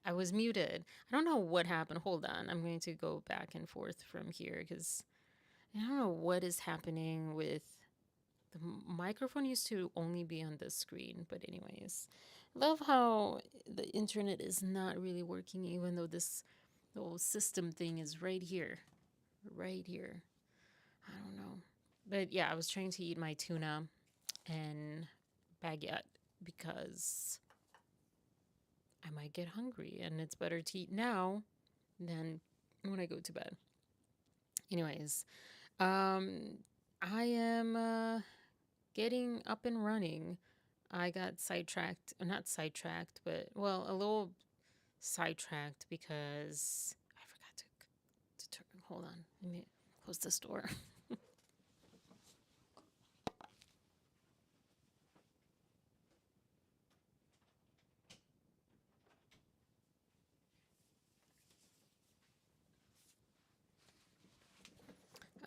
I was muted. I don't know what happened. Hold on. I'm going to go back and forth from here because I don't know what is happening with the microphone used to only be on this screen. But anyways, love how the internet is not really working even though this whole system thing is right here. Right here. I don't know. But yeah, I was trying to eat my tuna and baguette because I might get hungry and it's better to eat now than when I go to bed. Anyways, um, I am getting up and running. I got sidetracked, not sidetracked, but well, a little sidetracked because I forgot to turn. Hold on, let me close this door.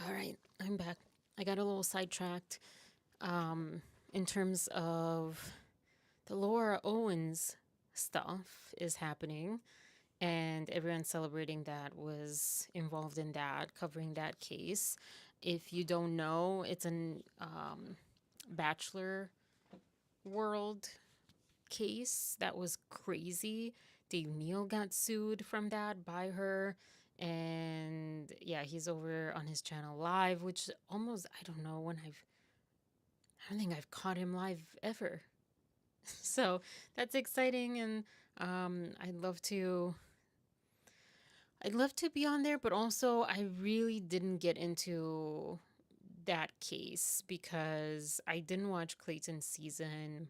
All right, I'm back. I got a little sidetracked in terms of the Laura Owens stuff is happening, and everyone celebrating that was involved in that, covering that case. If you don't know, it's an Bachelor World case that was crazy. Dave Neal got sued from that by her. And yeah, he's over on his channel live, which almost, I don't know when I don't think I've caught him live ever. So that's exciting. And I'd love to be on there, but also I really didn't get into that case because I didn't watch Clayton's season.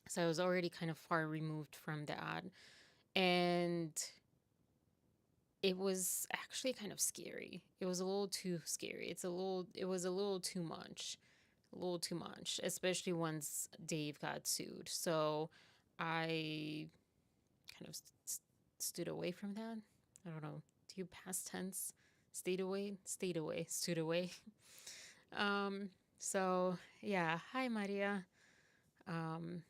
So I was already kind of far removed from that. And it was actually kind of scary. It was a little too scary. It was a little too much. A little too much, especially once Dave got sued. So I kind of stood away from that. I don't know. Do you past tense? Stayed away, stood away. Um, so yeah. Hi, Maria. Um,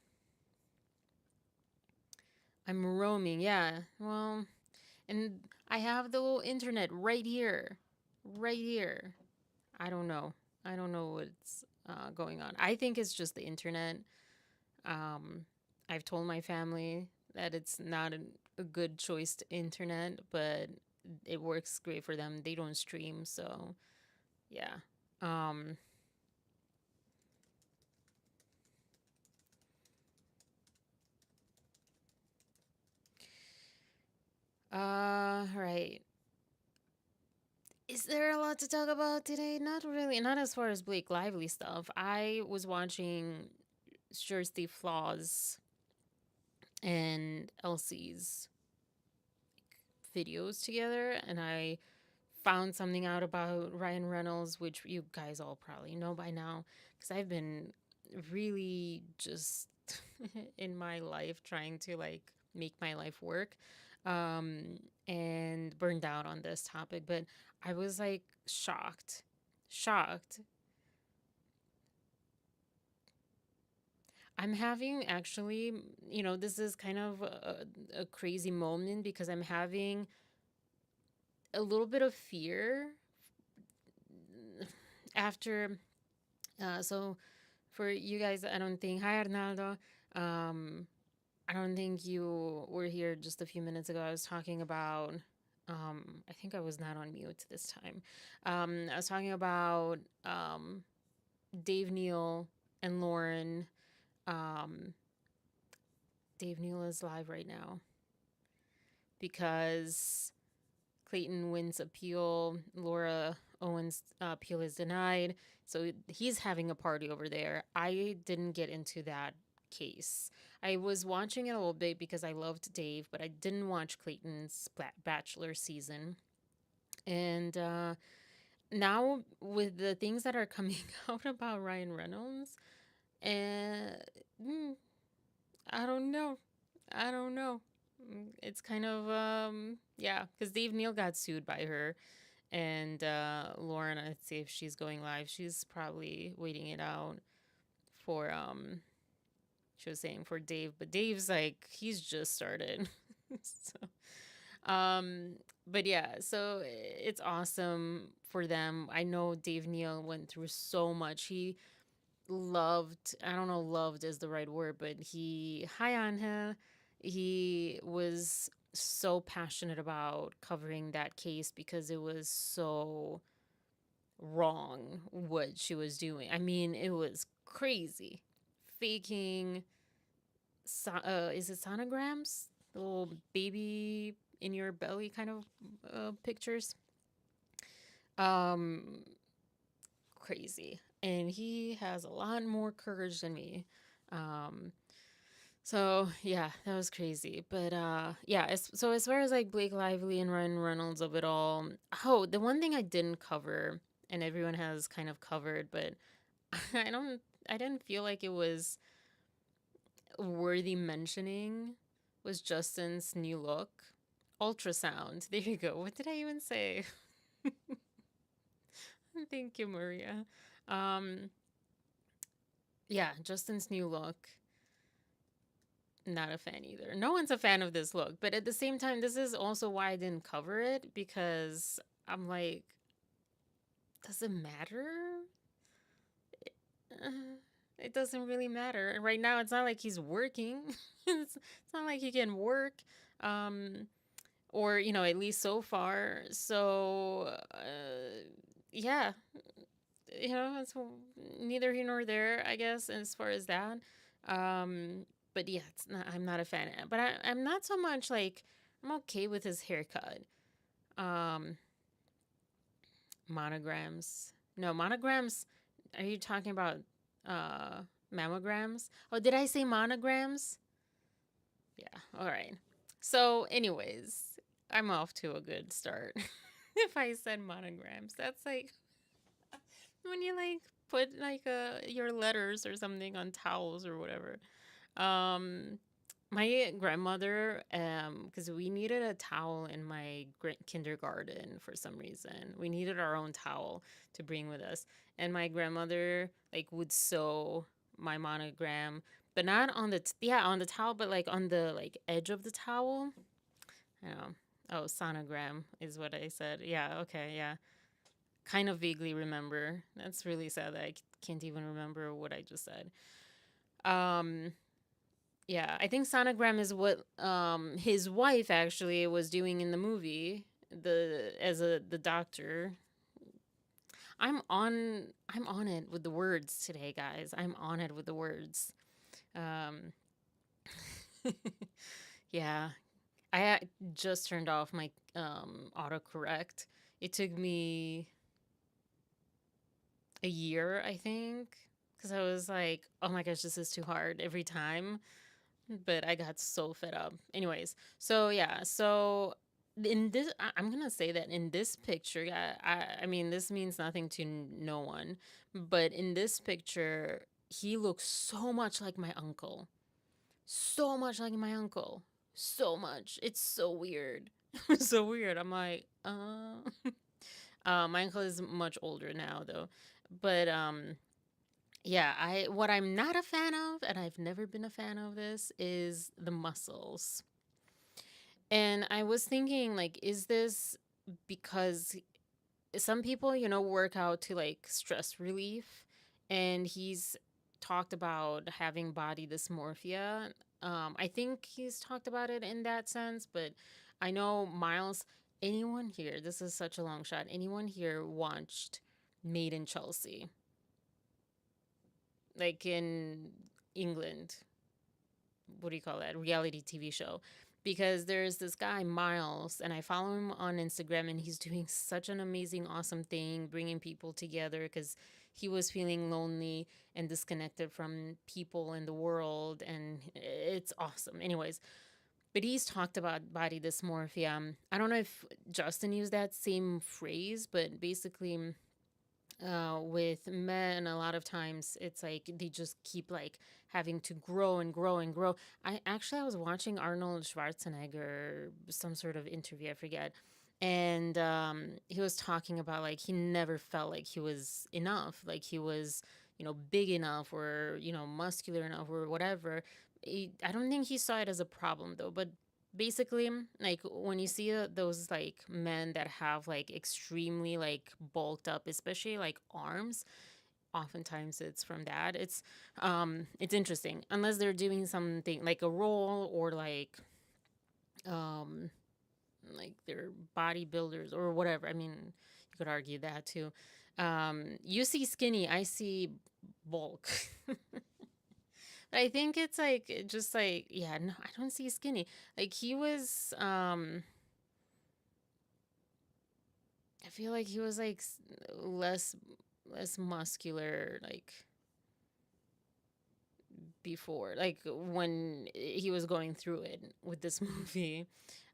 I'm roaming. Yeah. Well, and I have the little internet right here. Right here. I don't know. I don't know what's going on. I think it's just the internet. Um, I've told my family that it's not a good choice to internet, but it works great for them. They don't stream, so yeah. Um, right. Is there a lot to talk about today? Not really. Not as far as Blake Lively stuff. I was watching Sure Steve Flaws and Elsie's videos together, and I found something out about Ryan Reynolds, which you guys all probably know by now, because I've been really just in my life trying to like make my life work and burned out on this topic. But I was like shocked. I'm having actually, this is kind of a crazy moment because I'm having a little bit of fear after. So for you guys, I don't think, hi Arnaldo. Um, I don't think you were here just a few minutes ago. I was talking about, I think I was not on mute this time. I was talking about Dave Neal and Lauren. Um, Dave Neal is live right now because Clayton wins appeal. Laura Owens' appeal is denied. So he's having a party over there. I didn't get into that case. I was watching it a little bit because I loved Dave, but I didn't watch Clayton's Bachelor season. And now with the things that are coming out about Ryan Reynolds, and I don't know. I don't know. It's kind of yeah, because Dave Neal got sued by her. And Lauren, let's see if she's going live. She's probably waiting it out for she was saying for Dave, but Dave's like he's just started. so, but yeah, so it's awesome for them. I know Dave Neal went through so much. He loved, I don't know, loved is the right word, but he, hi Anja, he was so passionate about covering that case because it was so wrong what she was doing. I mean, it was crazy. Faking, is it sonograms? The little baby in your belly kind of pictures. Um, Crazy. And he has a lot more courage than me. Um, so yeah, that was crazy. But yeah, so as far as like Blake Lively and Ryan Reynolds of it all, oh, the one thing I didn't cover, and everyone has kind of covered, but I don't, I didn't feel like it was worthy mentioning, was Justin's new look, ultrasound. There you go. What did I even say? Thank you, Maria. Um, yeah, Justin's new look. Not a fan either. No one's a fan of this look, but at the same time, this is also why I didn't cover it because I'm like, does it matter? Uh, it doesn't really matter. And right now, it's not like he's working. It's not like he can work, um, or at least so far. So, yeah, it's neither here nor there, I guess, as far as that. Um, but yeah, it's not. I'm not a fan. But I'm not so much like I'm okay with his haircut. Um, Monograms. No monograms. Are you talking about uh mammograms? Oh, did I say monograms? Yeah. All right. So, anyways, I'm off to a good start. If I said monograms, that's like when you like put like your letters or something on towels or whatever. Um my grandmother, because we needed a towel in my kindergarten for some reason. We needed our own towel to bring with us. And my grandmother like would sew my monogram, but not on the yeah, on the towel, but like on the like edge of the towel. I know. Oh, sonogram is what I said. Yeah, okay, yeah. Kind of vaguely remember. That's really sad that I can't even remember what I just said. Um yeah, I think sonogram is what his wife actually was doing in the movie, the doctor. I'm on it with the words today, guys. I'm on it with the words. Um yeah, I just turned off my autocorrect. It took me a year, I think, because I was like, oh my gosh, this is too hard every time. But I got so fed up. Anyways, so yeah, so in this, I'm gonna say that in this picture, I mean, this means nothing to no one, but in this picture, he looks so much like my uncle, so much like my uncle, so much. It's so weird, so weird. I'm like, my uncle is much older now though, but yeah, I what I'm not a fan of, and I've never been a fan of this, is the muscles. And I was thinking, like, is this because some people, work out to like stress relief, and he's talked about having body dysmorphia. I think he's talked about it in that sense, but I know Miles, anyone here, this is such a long shot, anyone here watched Made in Chelsea? Like in England, what do you call that, reality TV show? Because there's this guy Miles, and I follow him on Instagram, and he's doing such an amazing, awesome thing, bringing people together because he was feeling lonely and disconnected from people in the world, and it's awesome. Anyways, but he's talked about body dysmorphia. I don't know if Justin used that same phrase, but basically with men a lot of times it's like they just keep like having to grow and grow and grow. I was watching Arnold Schwarzenegger, some sort of interview, I forget, and he was talking about like he never felt like he was enough, like he was big enough or muscular enough or whatever. I don't think he saw it as a problem though, but basically, like when you see those like men that have like extremely like bulked up, especially like arms, oftentimes it's from that. It's interesting unless they're doing something like a roll or um like they're bodybuilders or whatever. I mean, you could argue that too. You see skinny, I see bulk. I think it's like just like, yeah, no, I don't see skinny. Like he was I feel like he was like less less muscular like before, like when he was going through it with this movie.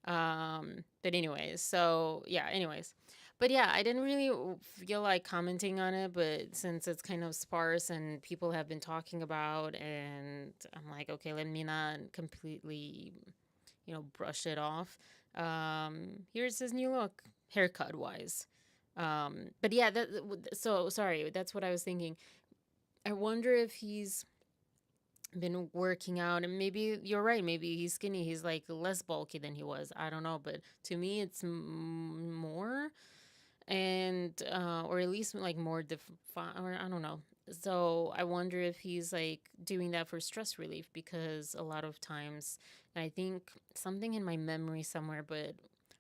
But anyways, so yeah, anyways. But yeah, I didn't really feel like commenting on it, but since it's kind of sparse and people have been talking about, and I'm like, okay, let me not completely, brush it off. Here's his new look, haircut wise. But yeah, so sorry, that's what I was thinking. I wonder if he's been working out, and maybe you're right, maybe he's skinny, he's like less bulky than he was, I don't know, but to me it's more, and or at least like more or I don't know. So I wonder if he's like doing that for stress relief, because a lot of times, and I think something in my memory somewhere, but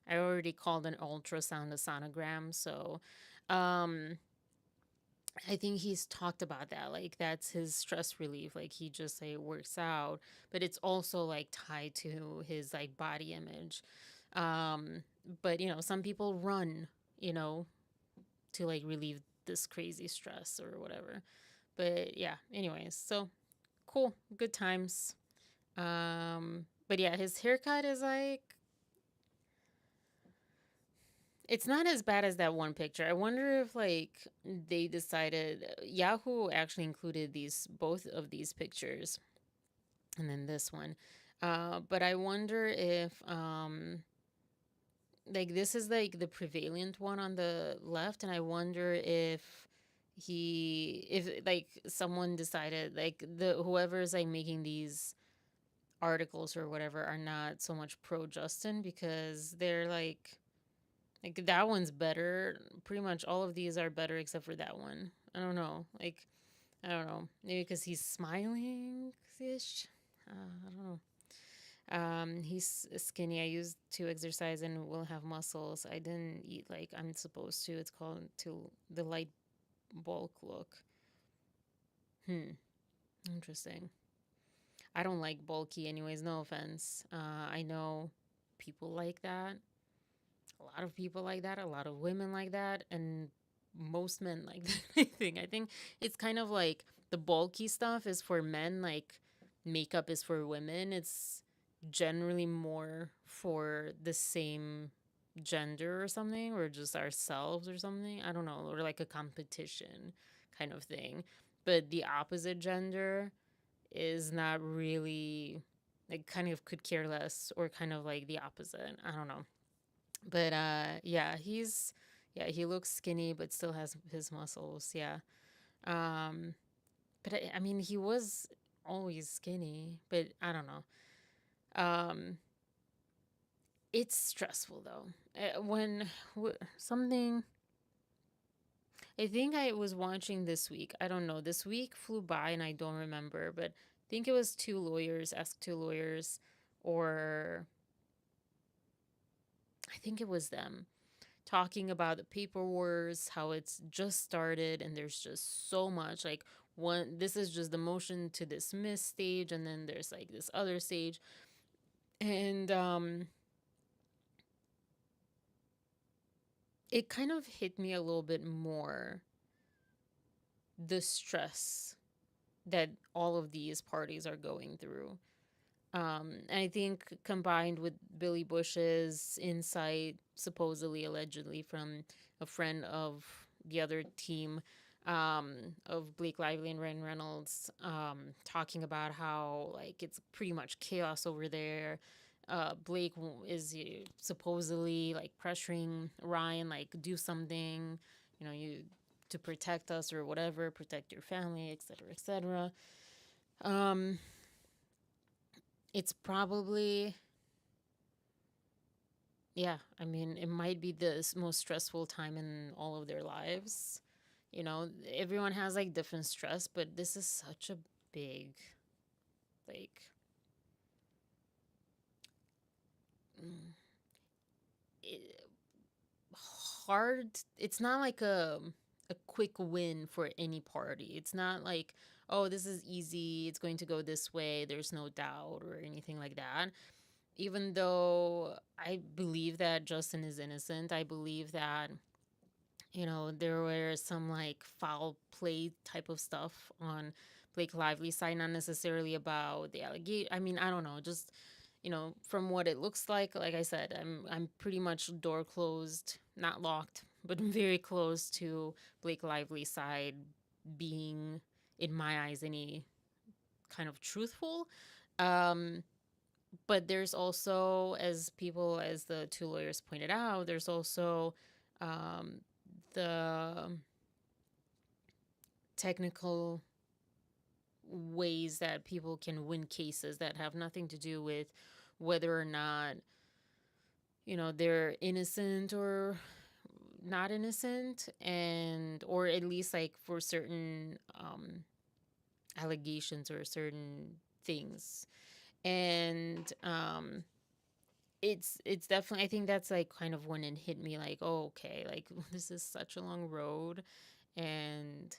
I already called an ultrasound a sonogram, so um I think he's talked about that. Like that's his stress relief. Like he just like works out, but it's also like tied to his like body image. Um, but some people run, you know, to like relieve this crazy stress or whatever. But yeah, anyways, so cool, good times. But yeah, his haircut is like, it's not as bad as that one picture. I wonder if like they decided, Yahoo actually included these both of these pictures and then this one. But I wonder if like this is like the prevalent one on the left, and I wonder if like someone decided like the whoever's like making these articles or whatever are not so much pro Justin, because they're like that one's better. Pretty much all of these are better except for that one. I don't know. Like I don't know. Maybe because he's smiling ish. I don't know. He's skinny. I used to exercise and will have muscles. I didn't eat like I'm supposed to. It's called to the light bulk look. Hmm. Interesting. I don't like bulky anyways. No offense. I know people like that. A lot of people like that. A lot of women like that, and most men like that. I think it's kind of like the bulky stuff is for men. Like makeup is for women. It's generally more for the same gender or something, or just ourselves or something. I don't know, or like a competition kind of thing. But the opposite gender is not really, like, kind of could care less, or kind of like the opposite. I don't know. But yeah, he looks skinny but still has his muscles. Yeah. Um but I mean he was always skinny, but I don't know. Um it's stressful though. When something, I think I was watching this week. I don't know. This week flew by and I don't remember, but I think it was Two Lawyers, Ask Two Lawyers, or I think it was them talking about the paper wars, how it's just started and there's just so much. Like, one, this is just the motion to dismiss stage, and then there's like this other stage. And it kind of hit me a little bit more, the stress that all of these parties are going through. And I think combined with Billy Bush's insight, supposedly, allegedly, from a friend of the other team, of Blake Lively and Ryan Reynolds, talking about how like it's pretty much chaos over there. Blake is supposedly like pressuring Ryan, like do something, you to protect us or whatever, protect your family, etc., etc. Um, it's probably Yeah, I mean, it might be the most stressful time in all of their lives. You know, everyone has like different stress, but this is such a big, like, mm, it, hard. It's not like a quick win for any party. It's not like, oh, this is easy. It's going to go this way. There's no doubt or anything like that. Even though I believe that Justin is innocent, I believe that, there were some like foul play type of stuff on Blake Lively's side, not necessarily about the allegation. I mean, I don't know, just from what it looks like I said, I'm pretty much door closed, not locked, but very close to Blake Lively's side being, in my eyes, any kind of truthful. Um, but there's also, as the two lawyers pointed out, there's also um, the technical ways that people can win cases that have nothing to do with whether or not they're innocent or not innocent, and or at least like for certain allegations or certain things. And it's definitely, I think that's like kind of when it hit me like, oh, okay, like this is such a long road, and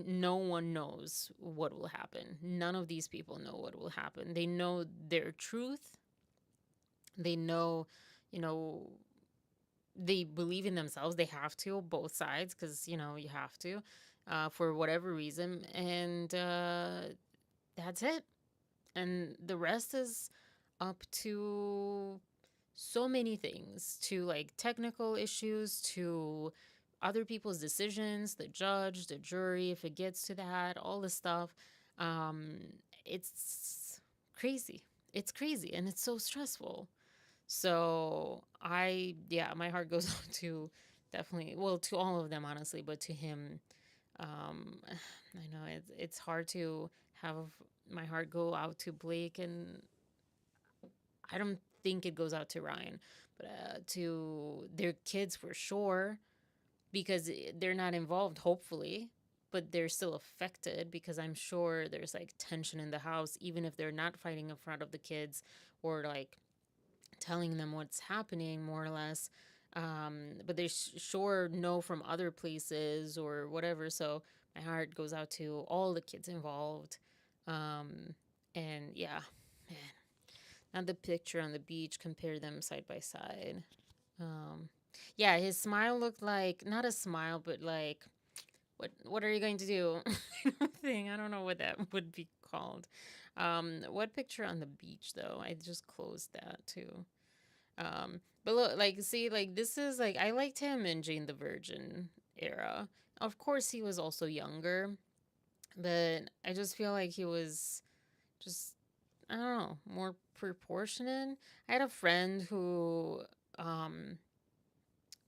no one knows what will happen. None of these people know what will happen. They know their truth. They know, you know, they believe in themselves. They have to, both sides, because you have to, for whatever reason, and that's it. And the rest is up to so many things, to like technical issues, to other people's decisions, the judge, the jury, if it gets to that, all this stuff. Um, it's crazy. It's crazy, and it's so stressful. So yeah, my heart goes out to, definitely, well, to all of them, honestly, but to him, I know it's hard to have my heart go out to Blake, and I don't think it goes out to Ryan, but to their kids for sure, because they're not involved, hopefully, but they're still affected, because I'm sure there's like tension in the house, even if they're not fighting in front of the kids or like telling them what's happening, more or less. But they sure know from other places or whatever. So my heart goes out to all the kids involved. Um, and yeah, man, not the picture on the beach. Compare them side by side. Um, yeah, his smile looked like not a smile, but like, what are you going to do? Thing. I don't know what that would be called. What picture on the beach though? I just closed that too. But look, like, see, like, this is like, I liked him in Jane the Virgin era. Of course, he was also younger, but I just feel like he was just, I don't know, more proportionate. I had a friend who um,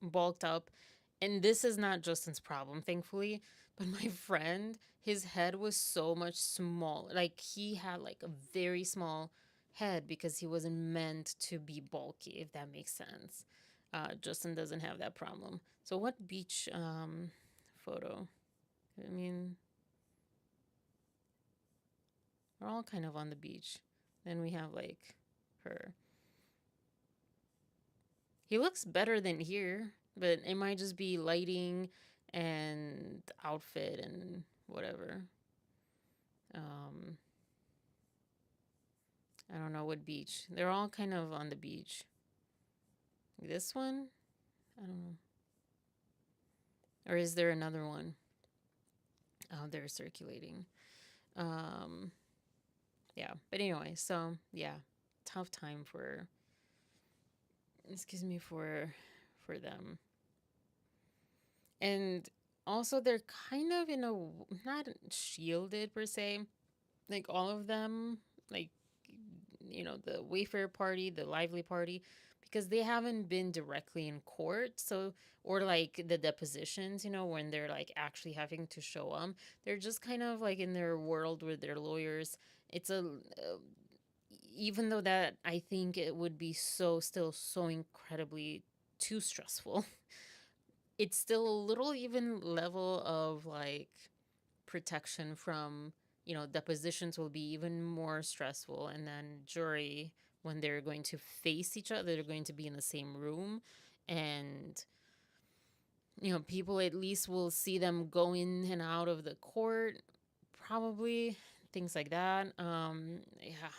bulked up, and this is not Justin's problem, thankfully, but my friend, his head was so much small. Like, he had like a very small head because he wasn't meant to be bulky, if that makes sense. Justin doesn't have that problem. So what beach photo? I mean, we're all kind of on the beach. Then we have like her. He looks better than here, but it might just be lighting and outfit and whatever. Um, I don't know what beach. They're all kind of on the beach. This one, I don't know. Or is there another one? Oh, they're circulating. Um, yeah. But anyway, so yeah, tough time for, excuse me, for them. And also they're kind of in a, not shielded per se, like all of them, like, the Wayfair party, the Lively party, because they haven't been directly in court. So, or like the depositions, when they're like actually having to show them, they're just kind of like in their world with their lawyers. It's a, even though that I think it would be still so incredibly too stressful, it's still a little even level of like protection from, depositions will be even more stressful. And then jury, when they're going to face each other, they're going to be in the same room. And, people at least will see them go in and out of the court, probably, things like that. Yeah.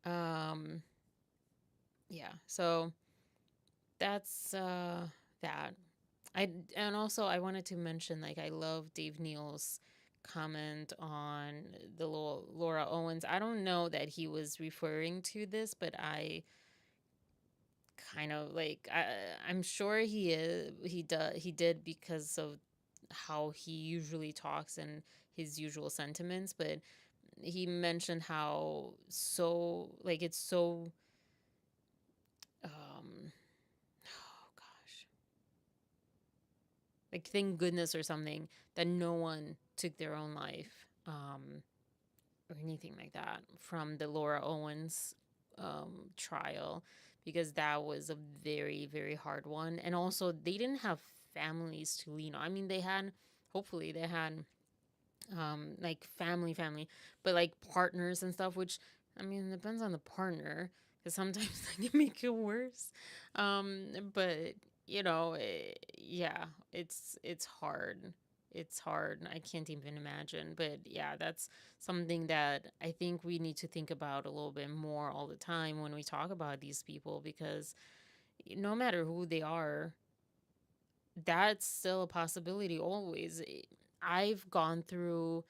Um, yeah. So that's that. And also I wanted to mention, like, I love Dave Neal's comment on the Laura Owens. I don't know that he was referring to this, but I kind of like, I'm sure he did because of how he usually talks and his usual sentiments. But he mentioned how it's so oh gosh, like, thank goodness or something that no one took their own life, or anything like that from the Laura Owens trial, because that was a very, very hard one. And also, they didn't have families to lean on. I mean, hopefully, they had like family, but like partners and stuff, which, I mean, it depends on the partner, because sometimes that can make it worse. But yeah, it's hard. It's hard. I can't even imagine. But yeah, that's something that I think we need to think about a little bit more all the time when we talk about these people, because no matter who they are, that's still a possibility always. I've gone through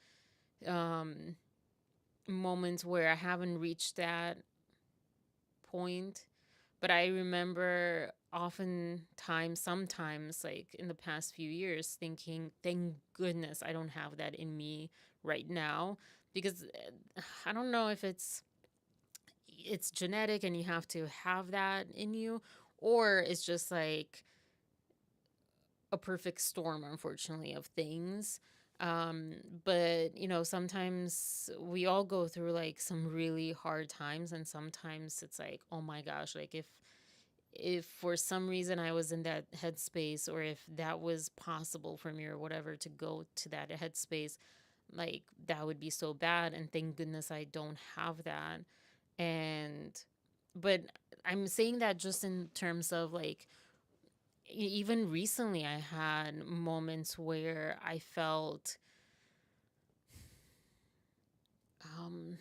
um, moments where I haven't reached that point, but I remember oftentimes, sometimes, like in the past few years, thinking, thank goodness I don't have that in me right now. Because I don't know if it's genetic and you have to have that in you, or it's just like a perfect storm, unfortunately, of things. But sometimes we all go through like some really hard times, and sometimes it's like, oh my gosh, like, if for some reason I was in that headspace, or if that was possible for me or whatever to go to that headspace, like, that would be so bad. And thank goodness I don't have that. And but I'm saying that just in terms of like, even recently I had moments where I felt um,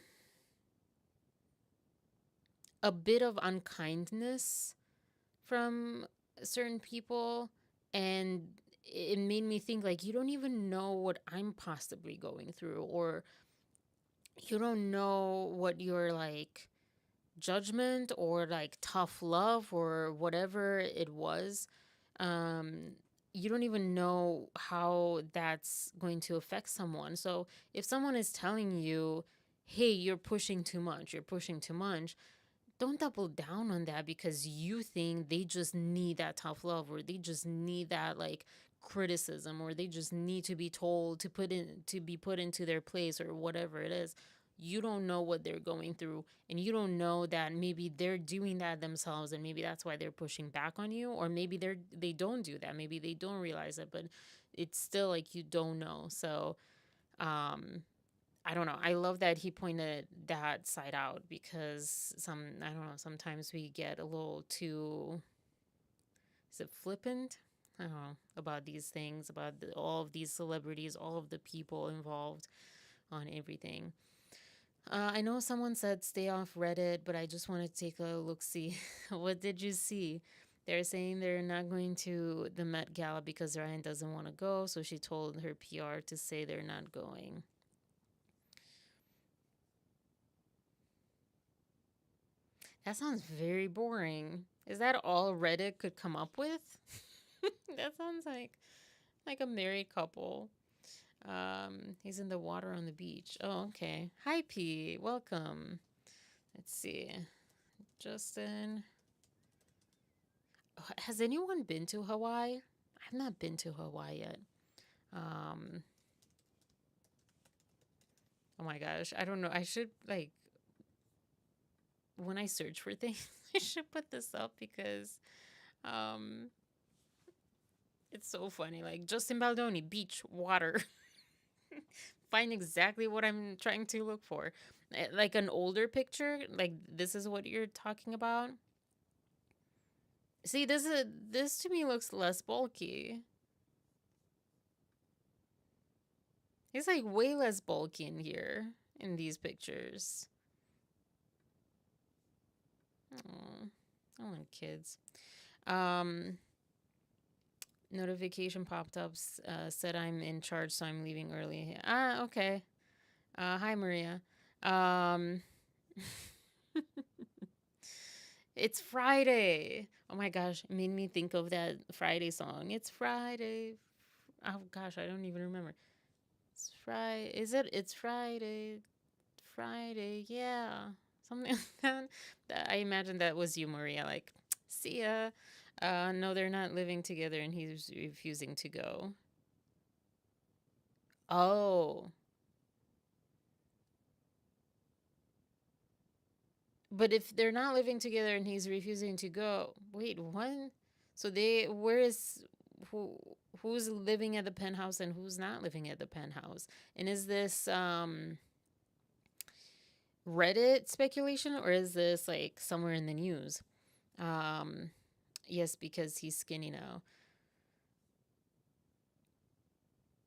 a bit of unkindness from certain people. And it made me think, like, you don't even know what I'm possibly going through, or you don't know what your like judgment or like tough love or whatever it was, um you don't even know how that's going to affect someone. So if someone is telling you, hey, you're pushing too much, don't double down on that because you think they just need that tough love, or they just need that like criticism, or they just need to be told to be put into their place, or whatever it is. You don't know what they're going through, and you don't know that maybe they're doing that themselves, and maybe that's why they're pushing back on you, or maybe they don't do that, maybe they don't realize it, but it's still like, you don't know. So um I don't know. I love that he pointed that side out, because I don't know, sometimes we get a little too, is it flippant? I don't know, about these things, about all of these celebrities, all of the people involved on everything. I know someone said stay off Reddit, but I just want to take a look see. What did you see? They're saying they're not going to the Met Gala because Ryan doesn't want to go, so she told her PR to say they're not going. That sounds very boring. Is that all Reddit could come up with? That sounds like a married couple. He's in the water on the beach. Oh, okay. Hi, P. Welcome. Let's see. Justin. Has anyone been to Hawaii? I've not been to Hawaii yet. Um, oh my gosh. I don't know. I should like when I search for things, I should put this up because um it's so funny. Like Justin Baldoni, beach, water. Find exactly what I'm trying to look for. Like an older picture, like this is what you're talking about. See, this to me looks less bulky. He's like way less bulky in here in these pictures. Oh, I want kids. Um, Notification popped up, said I'm in charge, so I'm leaving early. Ah, okay. Hi, Maria. Um, it's Friday. Oh my gosh, it made me think of that Friday song. It's Friday. Oh gosh, I don't even remember. It's Friday. Is it? It's Friday. Friday. Yeah, something like that. I imagine that was you, Maria. Like, see ya. No, they're not living together, and he's refusing to go. Oh, but if they're not living together and he's refusing to go, wait, what? So they, where is who? Who's living at the penthouse and who's not living at the penthouse? And is this Reddit speculation or is this like somewhere in the news? Um, yes, because he's skinny now.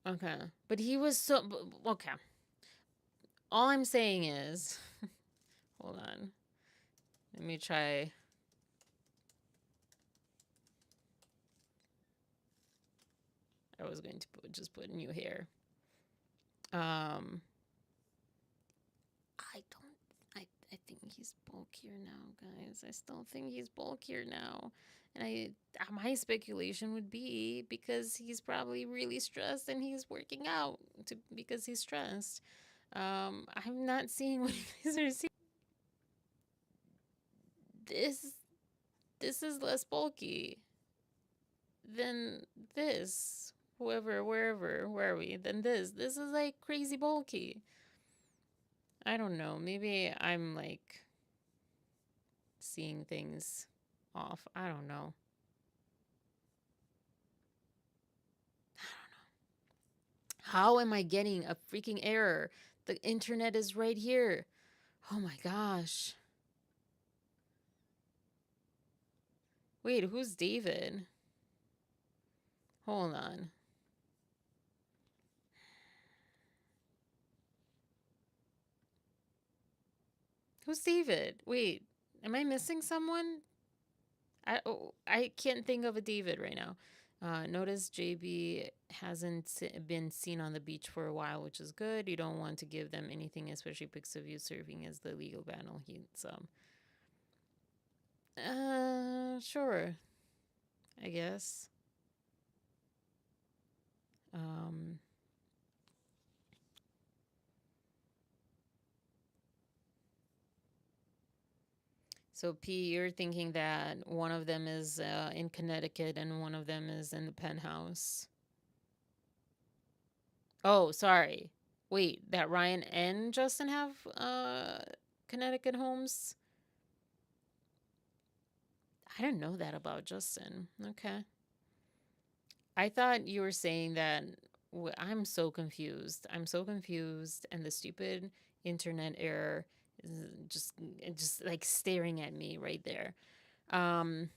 Okay, but he was so okay. All I'm saying is, hold on, let me try. I was going to just put new hair. I don't. I think he's bulkier now, guys. I still think he's bulkier now, and my speculation would be because he's probably really stressed and he's working out because he's stressed. I'm not seeing what you guys are seeing. This this is less bulky than this. Whoever, wherever, where are we? Than this. This is like crazy bulky. I don't know. Maybe I'm like seeing things off. I don't know. How am I getting a freaking error? The internet is right here. Oh my gosh. Wait, who's David? Hold on. Who's David? Wait, am I missing someone? I can't think of a David right now. Notice JB hasn't been seen on the beach for a while, which is good. You don't want to give them anything, especially pics of you serving as the legal battle heats. Sure, I guess. Um, so P, you're thinking that one of them is in Connecticut and one of them is in the penthouse. Oh, sorry. Wait, that Ryan and Justin have Connecticut homes? I didn't know that about Justin. Okay. I thought you were saying that I'm so confused. I'm so confused and the stupid internet error is just like staring at me right there. Um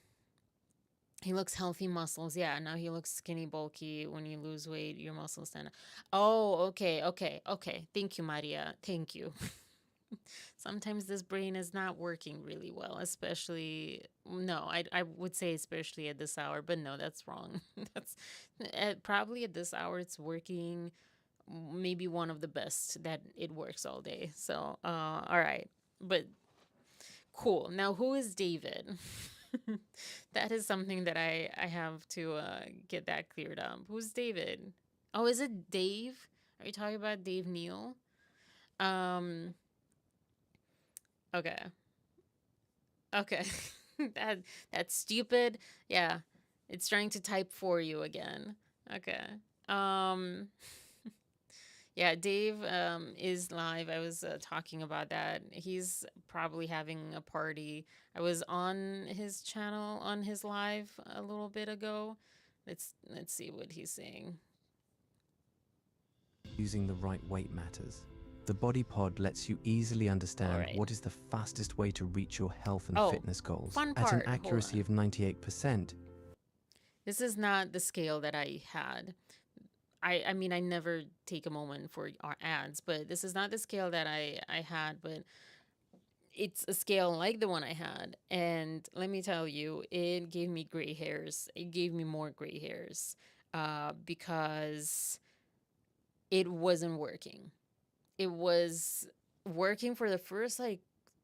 he looks healthy muscles. Yeah, now he looks skinny bulky. When you lose weight, your muscles stand up. Oh, okay, okay, okay. Thank you, Maria. Thank you. Sometimes this brain is not working really well, especially no, I would say especially at this hour, but no, that's wrong. That's probably at this hour it's working maybe one of the best that it works all day. So, all right. But cool. Now who is David? That is something that I have to get that cleared up. Who's David? Oh, is it Dave? Are you talking about Dave Neal? Um okay. Okay. that that's stupid. Yeah. It's trying to type for you again. Okay. Um Yeah, Dave is live. I was talking about that. He's probably having a party. I was on his channel on his live a little bit ago. Let's see what he's saying. Using the right weight matters. The body pod lets you easily understand what is the fastest way to reach your health and fitness goals fun at an part. accuracy of 98%. This is not the scale that I had. I mean, I never take a moment for our ads, but this is not the scale that I had, but it's a scale like the one I had. And let me tell you, it gave me gray hairs. It gave me more gray hairs because it wasn't working. It was working for the first like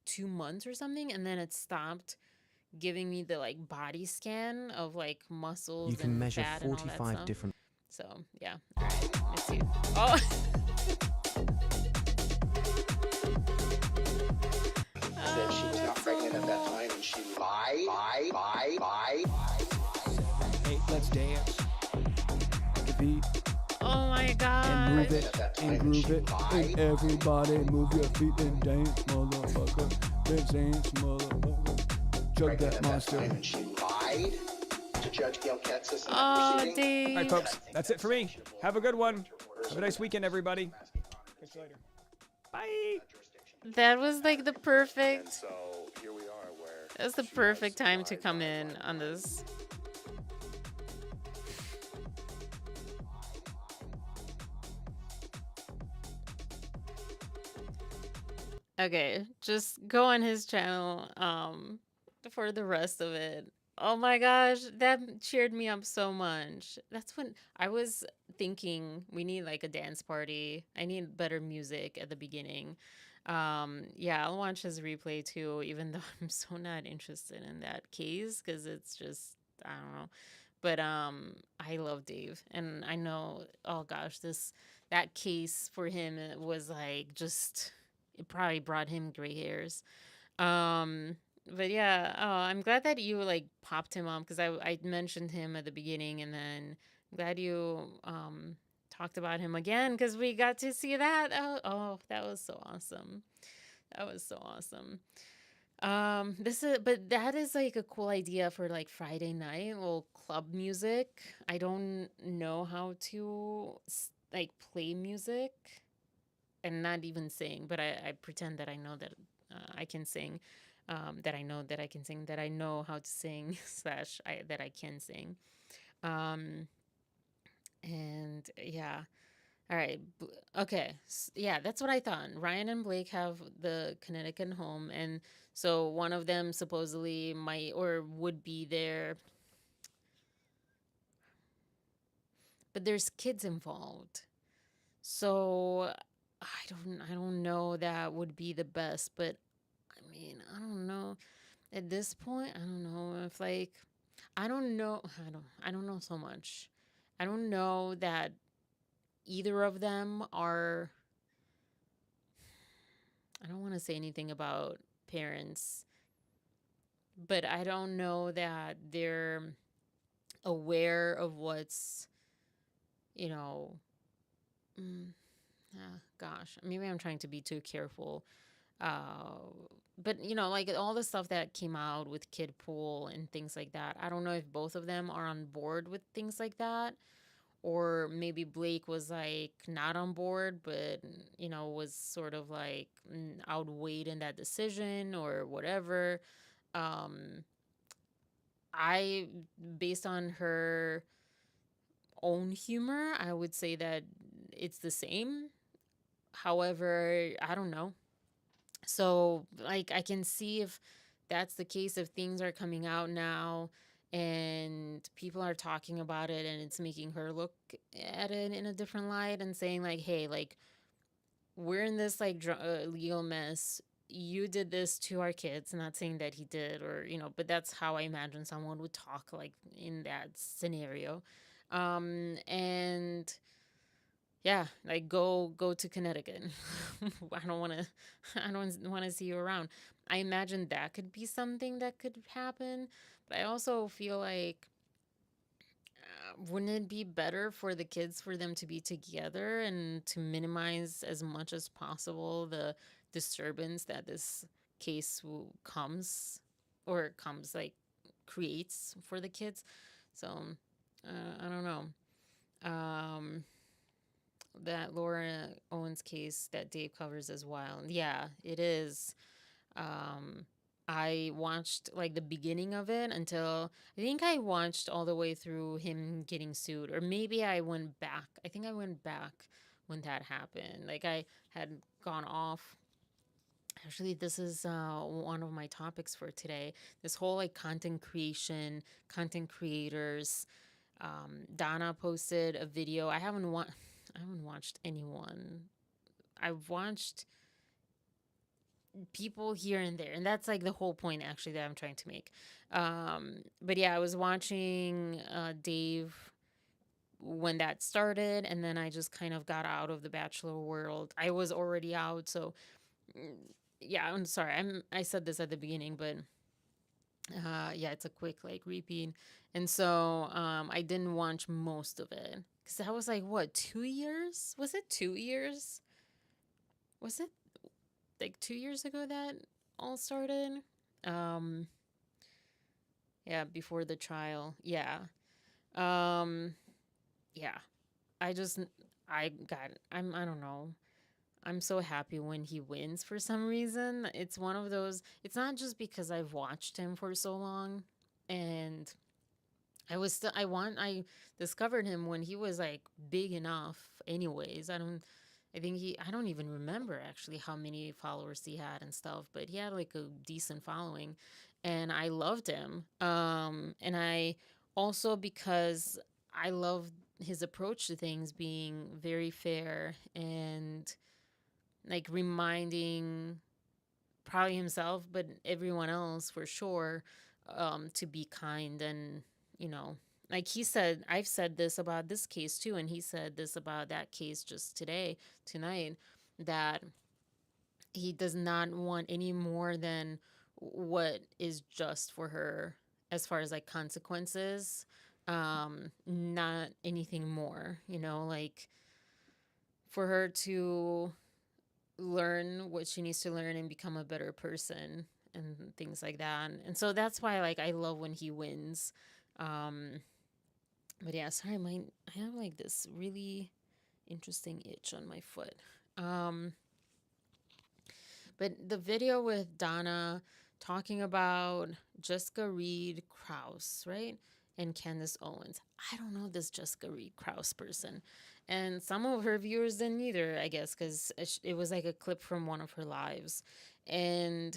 2 months or something, and then it stopped giving me the like body scan of like muscles You can and measure fat and all that 45 stuff. different. So yeah, all right, let's see. Oh. That she was not pregnant at that time, and she lied. Hey, let's dance. The beat. Oh my god. And move it and groove it. And everybody move your feet and dance, motherfucker. Let's dance, motherfucker. Chug that monster. And she lied to Judge Gail Katsas. Oh, Dave. All right, folks, that's it for me. Have a good one. Have a nice weekend, everybody. Catch you later. Bye. That was like the perfect. So here we are where That was the perfect time to come in on this. Okay, just go on his channel for the rest of it. Oh my gosh, that cheered me up so much. That's when I was thinking we need like a dance party. I need better music at the beginning. Yeah, I'll watch his replay too, even though I'm so not interested in that case because it's just I don't know. But I love Dave and I know oh gosh, that case for him it was like just it probably brought him gray hairs. Um, but yeah, oh, I'm glad that you like popped him up because I mentioned him at the beginning, and then I'm glad you talked about him again because we got to see that. Oh, that was so awesome. That was so awesome. But that is like a cool idea for like Friday night, little club music. I don't know how to like play music and not even sing, but I pretend that I know that I can sing, that I know that I can sing, that I know how to sing slash that I can sing. Um, and yeah, all right, okay, yeah, that's what I thought. Ryan and Blake have the Connecticut home, and so one of them supposedly might or would be there, but there's kids involved. So I don't know that would be the best, but I mean, I don't know. At this point, I don't know if like I don't know I don't know so much. I don't know that either of them are I don't want to say anything about parents, but I don't know that they're aware of what's, you know, mm, gosh, maybe I'm trying to be too careful. Uh, but like all the stuff that came out with Kid Pool and things like that. I don't know if both of them are on board with things like that, or maybe Blake was like not on board, but was sort of like outweighed in that decision or whatever. Um, I, based on her own humor, I would say that it's the same. However, I don't know. So, like, I can see if that's the case, if things are coming out now and people are talking about it and it's making her look at it in a different light and saying, like, hey, like, we're in this, like, legal mess. You did this to our kids. Not saying that he did, or, but that's how I imagine someone would talk, like, in that scenario. And yeah, like go to Connecticut. I don't want to I don't want to see you around. I imagine that could be something that could happen, but I also feel like wouldn't it be better for the kids for them to be together and to minimize as much as possible the disturbance that this case comes like creates for the kids? So I don't know. That Laura Owens case that Dave covers as well. Yeah, it is. Um, I watched like the beginning of it until I think I watched all the way through him getting sued, or maybe I went back. I think I went back when that happened. Like I had gone off. Actually, this is one of my topics for today. This whole like content creation, content creators. Donna posted a video. I haven't watched anyone. I've watched people here and there, and that's like the whole point actually that I'm trying to make. But yeah, I was watching Dave when that started, and then I just kind of got out of the Bachelor world. I was already out, so mm, yeah. I'm sorry. I said this at the beginning, but yeah, it's a quick like repeat. And so I didn't watch most of it because that was like what, 2 years? Was it 2 years? Was it like 2 years ago that all started? Um, yeah, before the trial. Yeah. Um, yeah. I just I got I don't know. I'm so happy when he wins for some reason. It's one of those, it's not just because I've watched him for so long, and I discovered him when he was like big enough anyways. I don't even remember actually how many followers he had and stuff, but he had like a decent following, and I loved him. And I also, because I love his approach to things being very fair and like reminding probably himself, but everyone else for sure, to be kind. And, you know, like he said, I've said this about this case too, and he said this about that case just tonight, that he does not want any more than what is just for her as far as like consequences, not anything more, like for her to learn what she needs to learn and become a better person and things like that. And so that's why like I love when he wins. Um but yeah, sorry, I have like this really interesting itch on my foot. Um but the video with Donna talking about Jessica Reed Krause, right? And Candace Owens. I don't know this Jessica Reed Krause person. And some of her viewers didn't either, I guess, because it was like a clip from one of her lives. And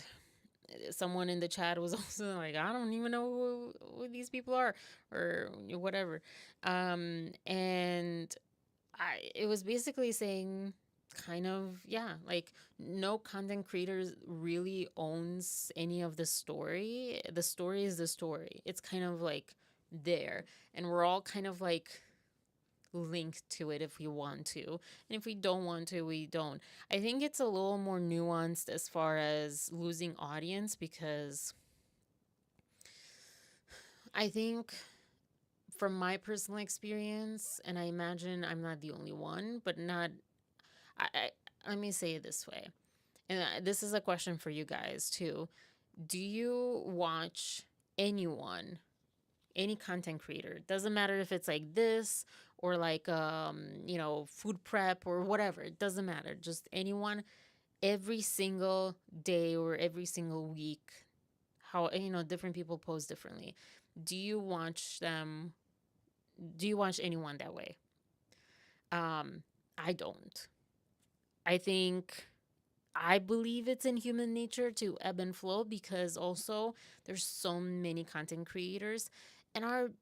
someone in the chat was also like, I don't even know who these people are or whatever. And it was basically saying kind of, yeah, like no content creators really owns any of the story. The story is the story. It's kind of like there, and we're all kind of like linked to it if we want to, and if we don't want to, we don't. I think it's a little more nuanced as far as losing audience, because I think from my personal experience, and I imagine I'm not the only one, but not I let me say it this way, and this is a question for you guys too. Do you watch anyone, any content creator? Doesn't matter if it's like this or like food prep or whatever. It doesn't matter. Just anyone, every single day or every single week. How different people post differently. Do you watch them? Do you watch anyone that way? I don't. I believe it's in human nature to ebb and flow, because also there's so many content creators, and our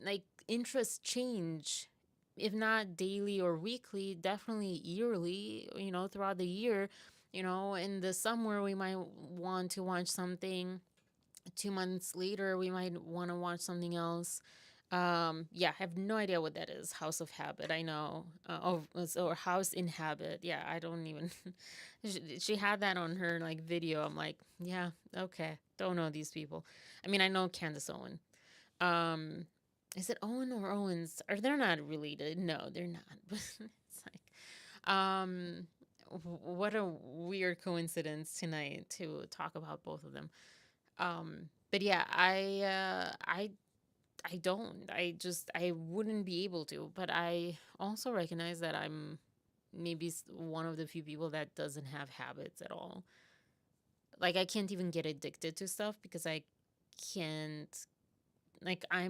like interests change, if not daily or weekly, definitely yearly, throughout the year. In the summer we might want to watch something, 2 months later we might want to watch something else. Yeah, I have no idea what that is. House of Habit, I know. Or House in Habit. Yeah, I don't even. She had that on her like video. I'm like, yeah, okay. Don't know these people. I mean, I know Candace Owen. Um, Is it Owen or Owens? Or they're not related. No, they're not. But it's like, what a weird coincidence tonight to talk about both of them. But yeah, I don't. I wouldn't be able to. But I also recognize that I'm maybe one of the few people that doesn't have habits at all. Like I can't even get addicted to stuff because I can't. Like I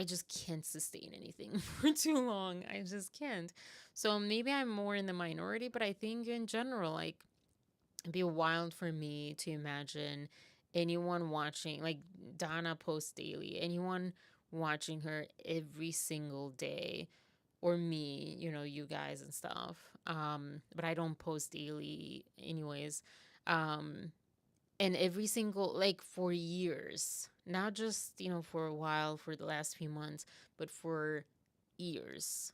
just can't sustain anything for too long. I just can't. So maybe I'm more in the minority, but I think in general, like, it'd be wild for me to imagine anyone watching, like Donna posts daily, anyone watching her every single day, or me, you guys and stuff. But I don't post daily anyways. Um, and every single, like, for years, not just for a while, for the last few months, but for years.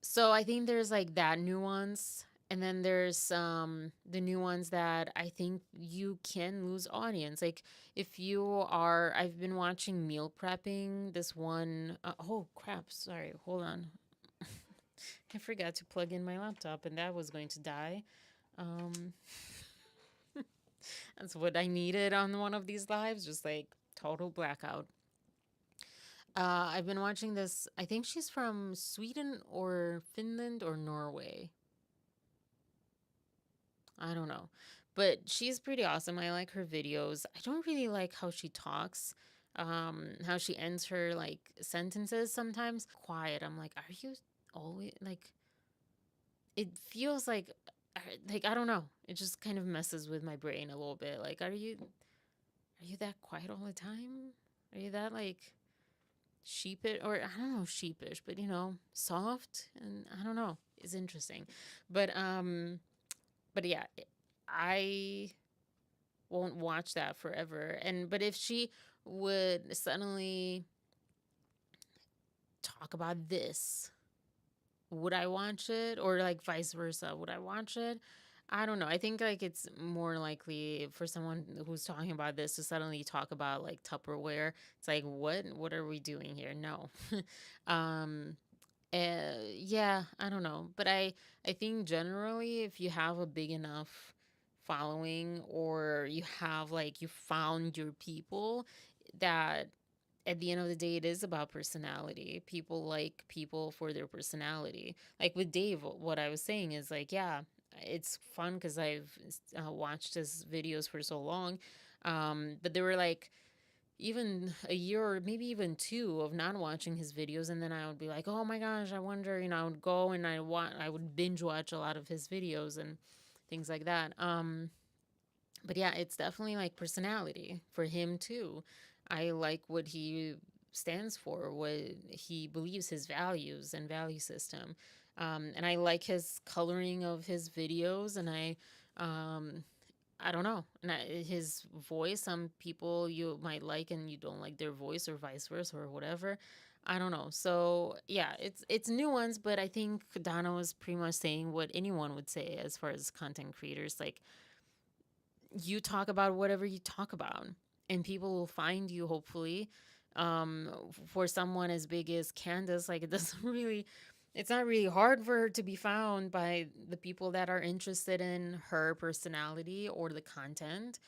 So I think there's like that nuance, and then there's the nuance that I think you can lose audience. Like, if you are, I've been watching meal prepping, this one oh crap, sorry, hold on. I forgot to plug in my laptop and that was going to die. um That's what I needed on one of these lives, just like total blackout. I've been watching this. I think she's from Sweden or Finland or Norway. I don't know. But she's pretty awesome. I like her videos. I don't really like how she talks, how she ends her like sentences sometimes. Quiet. I'm like, are you always like, it feels like I don't know. It just kind of messes with my brain a little bit. Like, are you that quiet all the time? Are you that like sheepish, or I don't know, sheepish, but soft, and I don't know. It's interesting. But yeah, I won't watch that forever. But if she would suddenly talk about this, would I watch it? Or like vice versa, would I watch it? I don't know. I think like it's more likely for someone who's talking about this to suddenly talk about like Tupperware. It's like, what are we doing here? No. um yeah, I don't know. But I think generally if you have a big enough following, or you have like you found your people, that at the end of the day, it is about personality. People like people for their personality. Like with Dave, what I was saying is like, yeah, it's fun because I've watched his videos for so long. But there were like even a year or maybe even two of not watching his videos, and then I would be like, oh my gosh, I wonder. I would go and I would binge watch a lot of his videos and things like that. But yeah, it's definitely like personality for him too. I like what he stands for, what he believes, his values and value system. And I like his coloring of his videos, and um, I don't know. His voice, some people you might like and you don't like their voice, or vice versa, or whatever. I don't know. So yeah, it's nuanced, but I think Donna was pretty much saying what anyone would say as far as content creators. Like, you talk about whatever you talk about, and people will find you, hopefully. For someone as big as Candace, like, it doesn't really, it's not really hard for her to be found by the people that are interested in her personality or the content.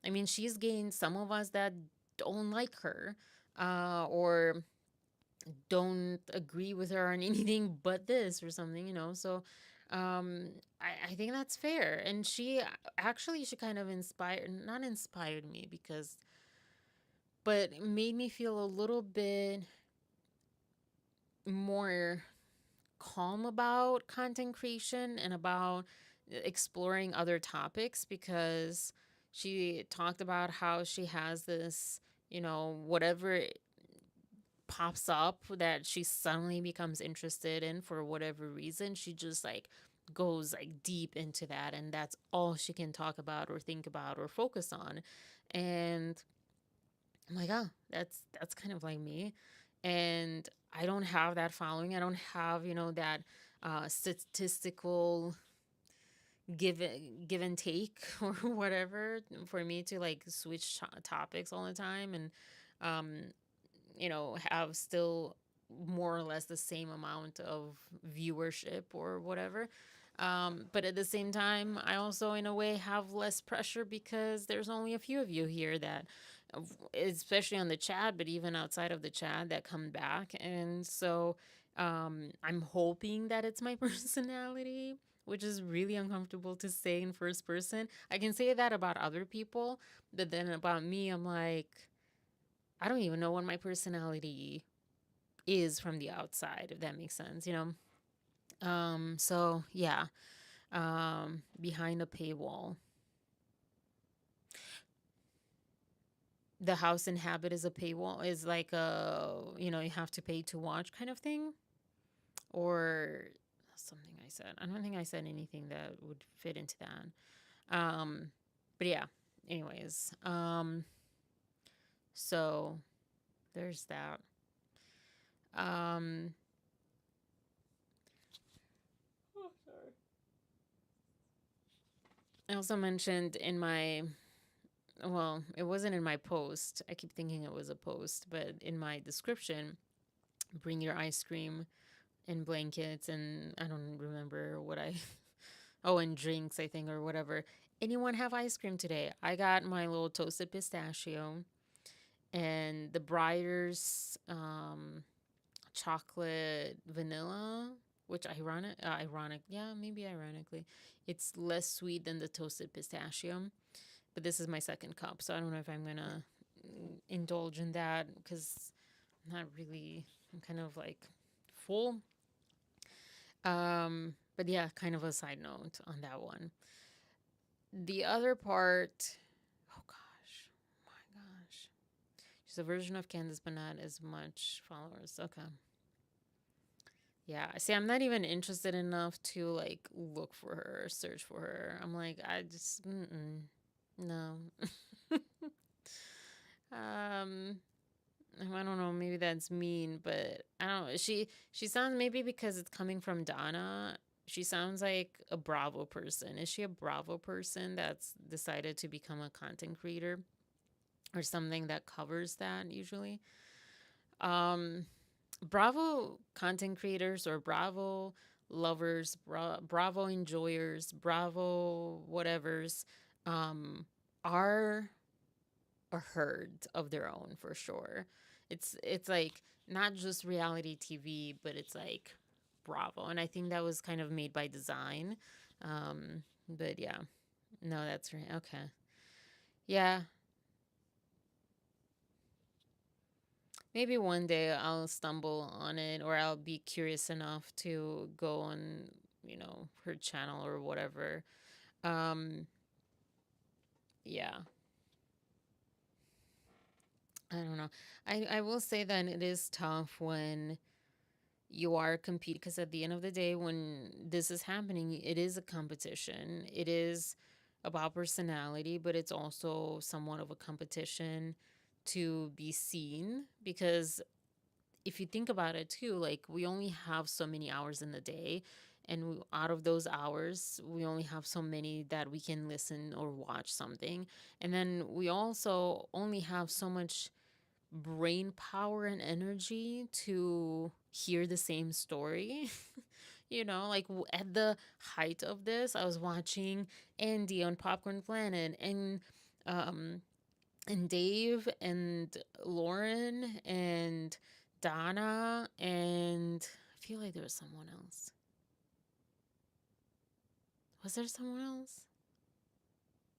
I mean, she's gained some of us that don't like her, or don't agree with her on anything but this or something. So I think that's fair. And she kind of not inspired me, but made me feel a little bit more calm about content creation and about exploring other topics, because she talked about how she has this, whatever pops up that she suddenly becomes interested in for whatever reason, she just like goes like deep into that, and that's all she can talk about or think about or focus on. And I'm like, oh, that's kind of like me. And I don't have that following. I don't have, that statistical give and take or whatever for me to like switch topics all the time. And have still more or less the same amount of viewership or whatever. But at the same time, I also, in a way, have less pressure because there's only a few of you here that, especially on the chat, but even outside of the chat, that come back. And so I'm hoping that it's my personality, which is really uncomfortable to say in first person. I can say that about other people, but then about me, I'm like, I don't even know what my personality is from the outside, if that makes sense, So yeah, behind a paywall. The house and habit is a paywall, is like you have to pay to watch kind of thing, or something I said. I don't think I said anything that would fit into that. But yeah, anyways, so there's that. I also mentioned in my, well, it wasn't in my post. I keep thinking it was a post, but in my description, bring your ice cream and blankets, and I don't remember what I, oh, and drinks, I think, or whatever. Anyone have ice cream today? I got my little toasted pistachio and the Briars chocolate vanilla, which yeah, maybe ironically, it's less sweet than the toasted pistachio. But this is my second cup, so I don't know if I'm gonna indulge in that because I'm not really. I'm kind of like full. But yeah, kind of a side note on that one. The other part, oh gosh, my gosh, she's a version of Candace, but not as much followers. Okay. Yeah, see, I'm not even interested enough to like look for her, search for her. I'm like, I just, no. um, I don't know. Maybe that's mean, but I don't know. She sounds, maybe because it's coming from Donna. She sounds like a Bravo person. Is she a Bravo person that's decided to become a content creator or something that covers that usually? Bravo content creators or Bravo lovers, Bravo enjoyers, Bravo whatevers, are a herd of their own for sure. It's like not just reality TV, but it's like Bravo, and I think that was kind of made by design. But yeah, no, that's right. Okay, yeah, maybe one day I'll stumble on it, or I'll be curious enough to go on, her channel or whatever. Um, yeah, I don't know. I will say that it is tough when you are competing, because at the end of the day, when this is happening, it is a competition. It is about personality, but it's also somewhat of a competition to be seen, because if you think about it too, like we only have so many hours in the day, and out of those hours we only have so many that we can listen or watch something, and then we also only have so much brain power and energy to hear the same story. Like at the height of this, I was watching Andy on Popcorn Planet, um and Dave and Lauren and Donna, and I feel like there was someone else. Was there someone else?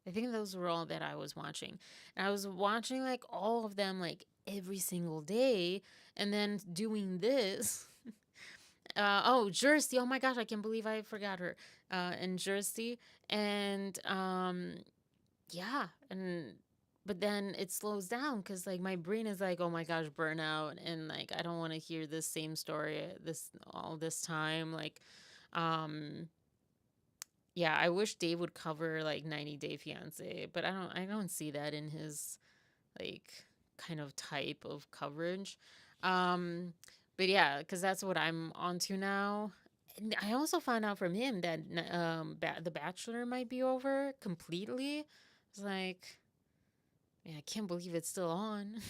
I think those were all that I was watching. And I was watching like all of them like every single day, and then doing this. Jersey. Oh my gosh, I can't believe I forgot her. And Jersey. And yeah, and but then it slows down because like my brain is like, oh my gosh, burnout, and like I don't want to hear this same story this all this time. Like, um, yeah, I wish Dave would cover like 90 Day Fiance, but I don't see that in his like kind of type of coverage. Um, but yeah, because that's what I'm onto now. And I also found out from him that The Bachelor might be over completely. It's like, yeah, I can't believe it's still on.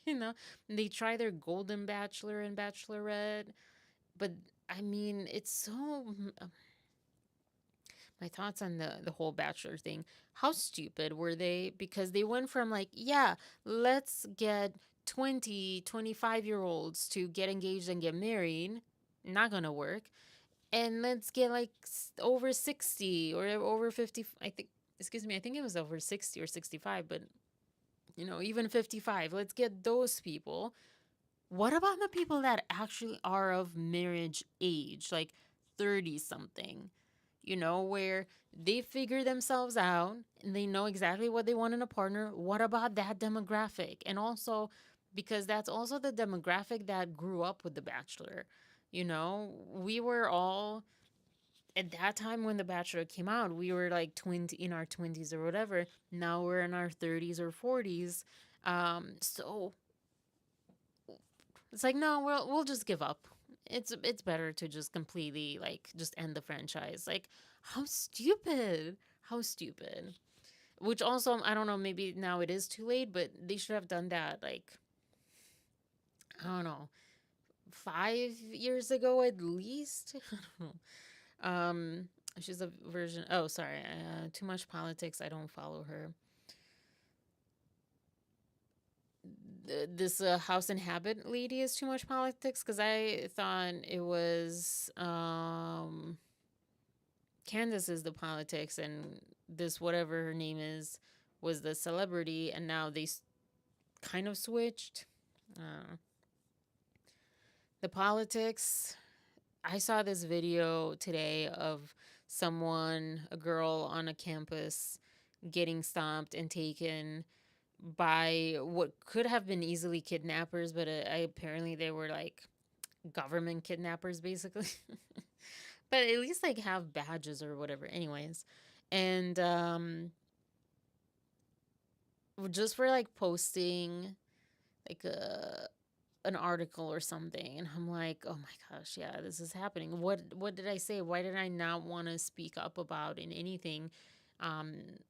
you know, they try their golden bachelor and bachelorette, but I mean, it's so my thoughts on the whole bachelor thing. How stupid were they? Because they went from like, yeah, let's get 25 year olds to get engaged and get married. Not gonna work. And let's get like over 60 or over 50. I think, excuse me, I think it was over 60 or 65, but even 55. Let's get those people. What about the people that actually are of marriage age, like 30 something? Where they figure themselves out and they know exactly what they want in a partner. What about that demographic? And also, because that's also the demographic that grew up with The Bachelor. We were all at that time when The Bachelor came out, we were like in our 20s or whatever. Now we're in our 30s or 40s. So it's like, no, we'll just give up. It's better to just completely like just end the franchise. Like, how stupid. How stupid. Which also, I don't know, maybe now it is too late, but they should have done that like, I don't know, 5 years ago at least. I don't know. She's a version. Oh, sorry. Too much politics. I don't follow her. This House and Habit lady is too much politics, because I thought it was Candace is the politics, and this whatever her name is was the celebrity, and now they kind of switched. The politics. I saw this video today of a girl on a campus, getting stopped and taken by what could have been easily kidnappers, but apparently they were like government kidnappers, basically. But at least like have badges or whatever. Anyways, and just for like posting like an article or something, and I'm like, oh my gosh, yeah, this is happening. What did I say? Why did I not want to speak up about in anything? Um,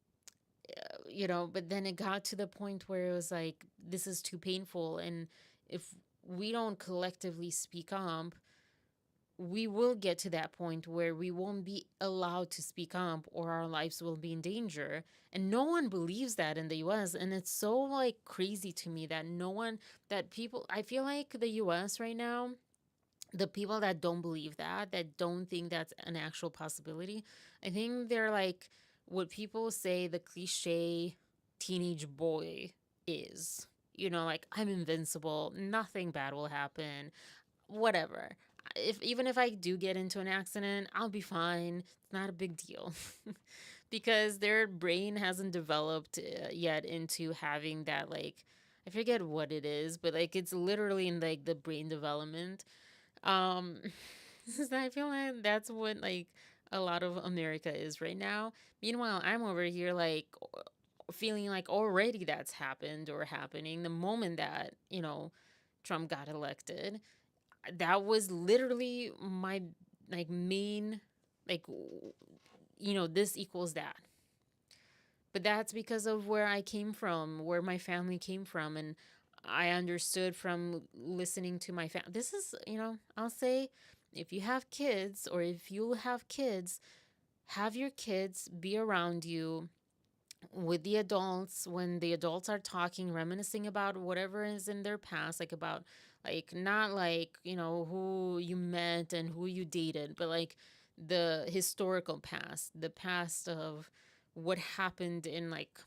but then it got to the point where it was like, this is too painful, and if we don't collectively speak up, we will get to that point where we won't be allowed to speak up, or our lives will be in danger. And no one believes that in the US. And it's so like crazy to me that people, I feel like the US right now, the people that don't believe that don't think that's an actual possibility, I think they're like what people say the cliche teenage boy is. Like, I'm invincible, nothing bad will happen, whatever. Even if I do get into an accident, I'll be fine. It's not a big deal. Because their brain hasn't developed yet into having that, like, I forget what it is, but like it's literally in like the brain development. Um I feel like that's what like a lot of America is right now. Meanwhile, I'm over here like feeling like already that's happened or happening the moment that, Trump got elected. That was literally my like main like this equals that. But that's because of where I came from, where my family came from, and I understood from listening to my family. This is, I'll say, if you have kids, or if you have kids, have your kids be around you with the adults when the adults are talking, reminiscing about whatever is in their past, like about like not like, who you met and who you dated, but like the historical past, the past of what happened in like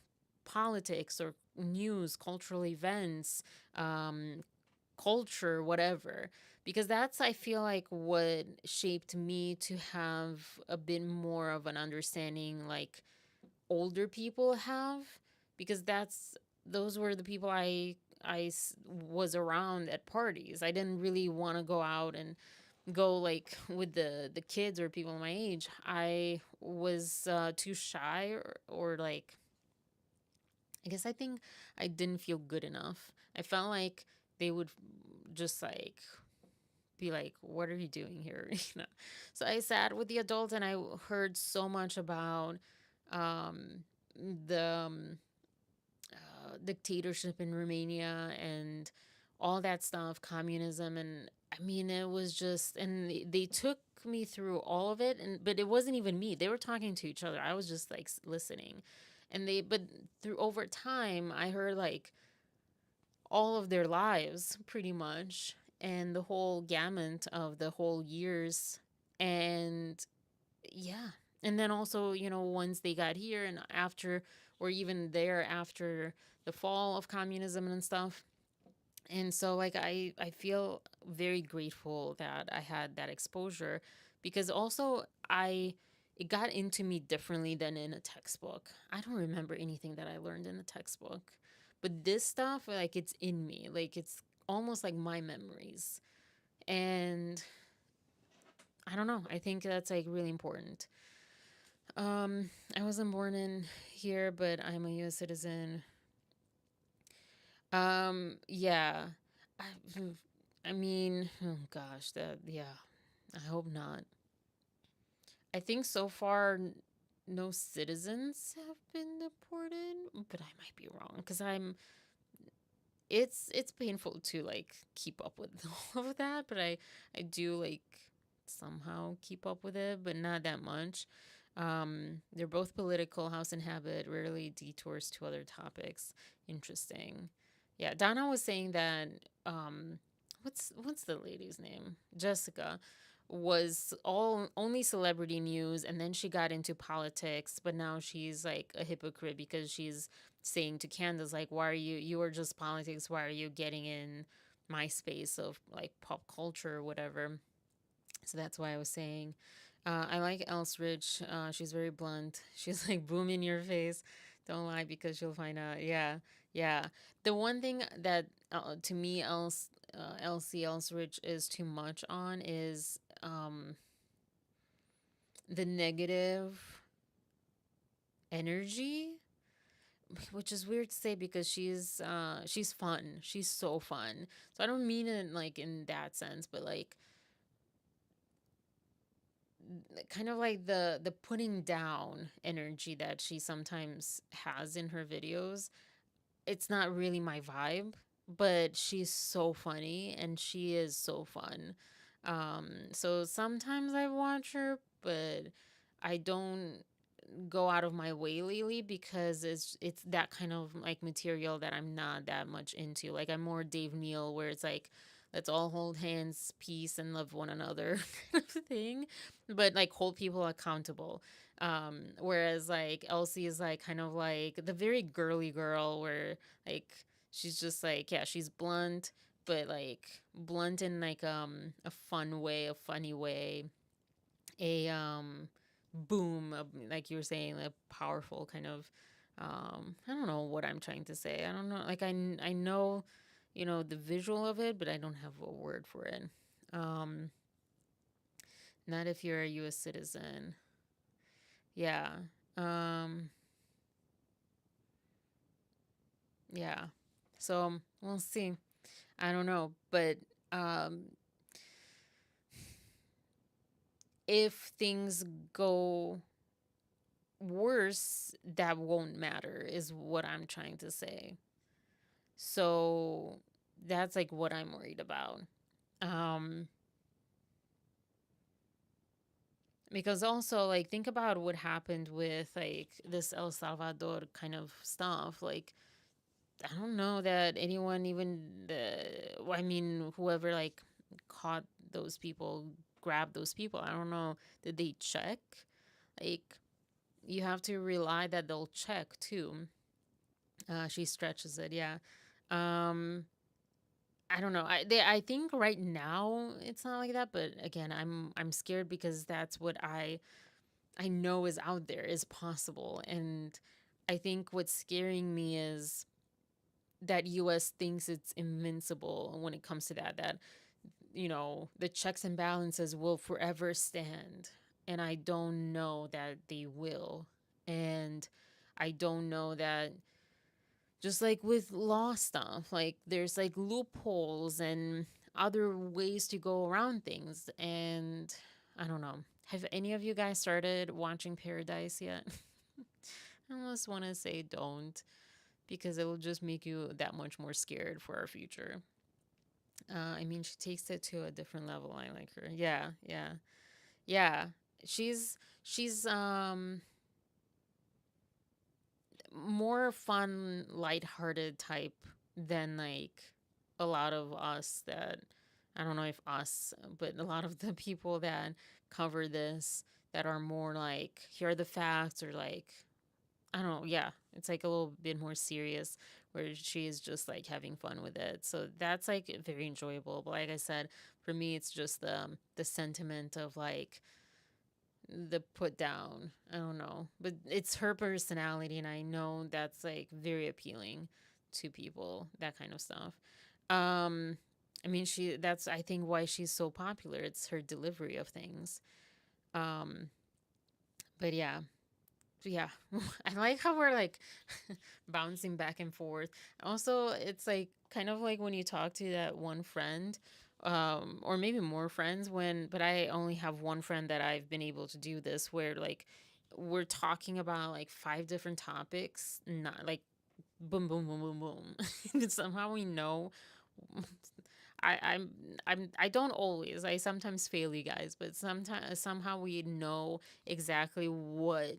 politics or news, cultural events, culture, whatever. Because that's, I feel like, what shaped me to have a bit more of an understanding like older people have, because those were the people was around at parties. I didn't really want to go out and go like with the kids or people my age. I was too shy, or like, I guess I think I didn't feel good enough. I felt like they would just like be like, what are you doing here? So I sat with the adults and I heard so much about um, the dictatorship in Romania and all that stuff, communism, and I mean it was just, and they took me through all of it, and but it wasn't even me. They were talking to each other. I was just like listening, and but through over time, I heard like all of their lives pretty much, and the whole gamut of the whole years, and yeah. And then also, once they got here and after, or even there after the fall of communism and stuff. And so like I feel very grateful that I had that exposure, because also I it got into me differently than in a textbook. I don't remember anything that I learned in a textbook. But this stuff, like, it's in me. Like, it's almost like my memories. And I don't know. I think that's like really important. I wasn't born in here, but I'm a US citizen. Yeah. I, I mean, oh gosh, yeah. I hope not. I think so far no citizens have been deported, but I might be wrong because it's painful to like keep up with all of that, but I do like somehow keep up with it, but not that much. They're both political, house and habit, rarely detours to other topics. Interesting. Yeah, Donna was saying that what's the lady's name? Jessica was all only celebrity news, and then she got into politics, but now she's like a hypocrite because she's saying to Candace, like, why are you are just politics, why are you getting in my space of like pop culture or whatever. So that's why I was saying I like Else Rich. She's very blunt. She's like boom in your face. Don't lie because you'll find out. Yeah, yeah. The one thing that to me Elsie Else Rich is too much on is the negative energy, which is weird to say because she's fun. She's so fun. So I don't mean it like in that sense, but like kind of like the putting down energy that she sometimes has in her videos. It's not really my vibe, but she's so funny and she is so fun. So sometimes I watch her, but I don't go out of my way lately because it's that kind of like material that I'm not that much into. Like I'm more Dave Neal, where it's like let's all hold hands, peace, and love one another kind of thing, but like hold people accountable. Whereas like Elsie is like kind of like the very girly girl where like she's just like, yeah, she's blunt, but like blunt in like a fun way, a funny way, a boom, like you were saying, a powerful kind of I don't know what I'm trying to say. I don't know, like I know, the visual of it, but I don't have a word for it. um Not if you're a US citizen. Yeah. um yeah, so we'll see. I don't know, but um if things go worse, that won't matter, is what I'm trying to say. So that's like what I'm worried about. Um, because also, like, think about what happened with like this El Salvador kind of stuff. Like, I don't know that anyone even, I mean, whoever like caught those people, grabbed those people, I don't know, did they check? Like, you have to rely that they'll check too. She stretches it, yeah. Um, I don't know. I think right now it's not like that, but again, I'm scared because that's what I know is out there, is possible, and I think what's scaring me is that US thinks it's invincible when it comes to that the checks and balances will forever stand, and I don't know that they will. And I don't know that, just like with law stuff, like there's like loopholes and other ways to go around things. And I don't know. Have any of you guys started watching Paradise yet? I almost want to say don't. because it will just make you that much more scared for our future. I mean, she takes it to a different level. I like her. Yeah, yeah, yeah. She's more fun, lighthearted type than like a lot of us that I don't know if us, but a lot of the people that cover this that are more like here are the facts or like I don't know, yeah, it's like a little bit more serious where she is just like having fun with it. So that's like very enjoyable. But like I said, for me it's just the sentiment of like the put down. I don't know. But it's her personality and I know that's like very appealing to people, that kind of stuff. Um I mean she that's I think why she's so popular. It's her delivery of things. Um but yeah, yeah. I like how we're like bouncing back and forth. Also, it's like kind of like when you talk to that one friend, or maybe more friends when, but I only have one friend that I've been able to do this where like we're talking about like five different topics, not like boom, boom, boom, boom, boom. And somehow we know. I don't always. I sometimes fail you guys, but sometimes somehow we know exactly what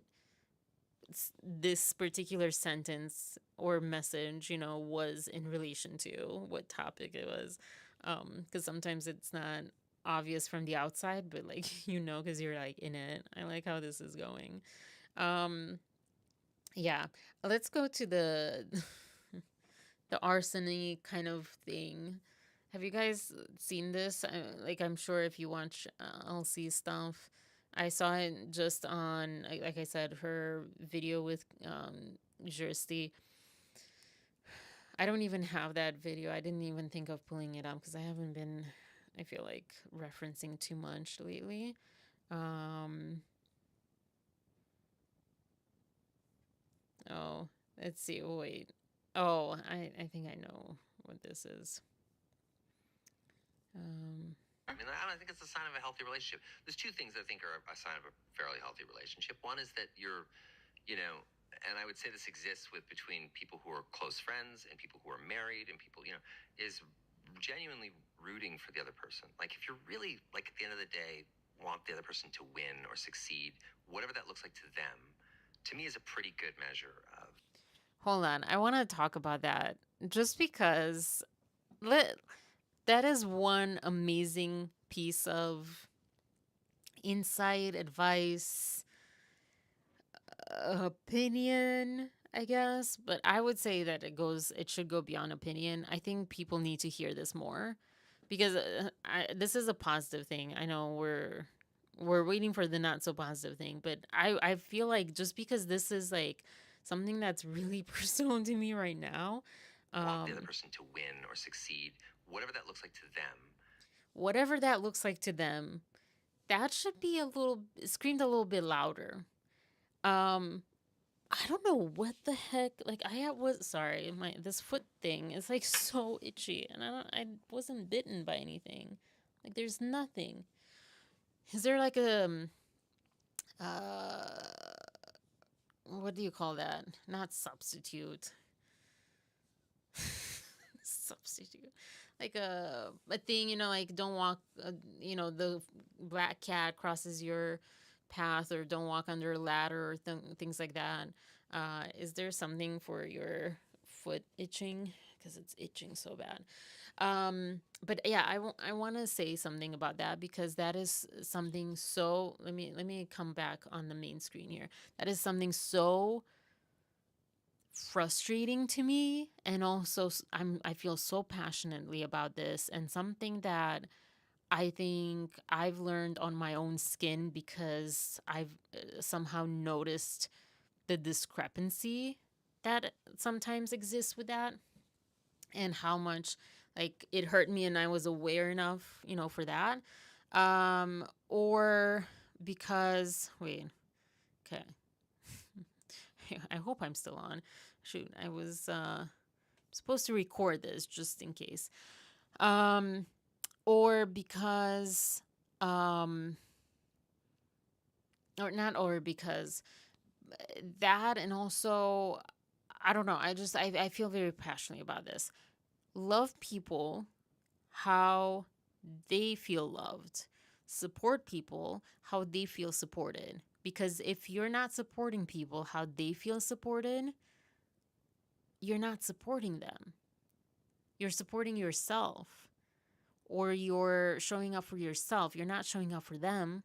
this particular sentence or message, was in relation to what topic it was. Because sometimes it's not obvious from the outside, but like, because you're like in it. I like how this is going. Um, yeah. Let's go to the the arsony kind of thing. Have you guys seen this? Like, I'm sure if you watch LC stuff, I saw it just on, like I said, her video with Jersey. I don't even have that video. I didn't even think of pulling it up because I haven't been, I feel like, referencing too much lately. Oh, let's see. Oh, wait. Oh, I think I know what this is. I mean, I think it's a sign of a healthy relationship. There's two things I think are a sign of a fairly healthy relationship. One is that you're, and I would say this exists between people who are close friends and people who are married and people, is genuinely rooting for the other person. Like if you're really like at the end of the day want the other person to win or succeed, whatever that looks like to them, to me is a pretty good measure of. Hold on, I want to talk about that just because that is one amazing piece of insight, advice, opinion, I guess. But I would say that it should go beyond opinion. I think people need to hear this more because this is a positive thing. I know we're waiting for the not so positive thing, but I feel like just because this is like something that's really personal to me right now. Want the other person to win or succeed, whatever that looks like to them. Whatever that looks like to them, that should be screamed a little bit louder. I don't know what the heck. Like sorry, this foot thing is like so itchy, and I wasn't bitten by anything. Like there's nothing. Is there like uh what do you call that? Not substitute. Substitute. Like a thing, like don't walk. The black cat crosses your path, or don't walk under a ladder, or things like that. Is there something for your foot itching? Because it's itching so bad. But yeah, I want to say something about that because that is something so. Let me come back on the main screen here. That is something so frustrating to me, and also I feel so passionately about this, and something that I think I've learned on my own skin because I've somehow noticed the discrepancy that sometimes exists with that, and how much like it hurt me, and I was aware enough, for that. Or because wait, okay. I hope I'm still on. Shoot, I was supposed to record this just in case. Or because or not or because that, and also I don't know. I feel very passionately about this. Love people how they feel loved. Support people how they feel supported. Because if you're not supporting people how they feel supported, you're not supporting them. You're supporting yourself, or you're showing up for yourself. You're not showing up for them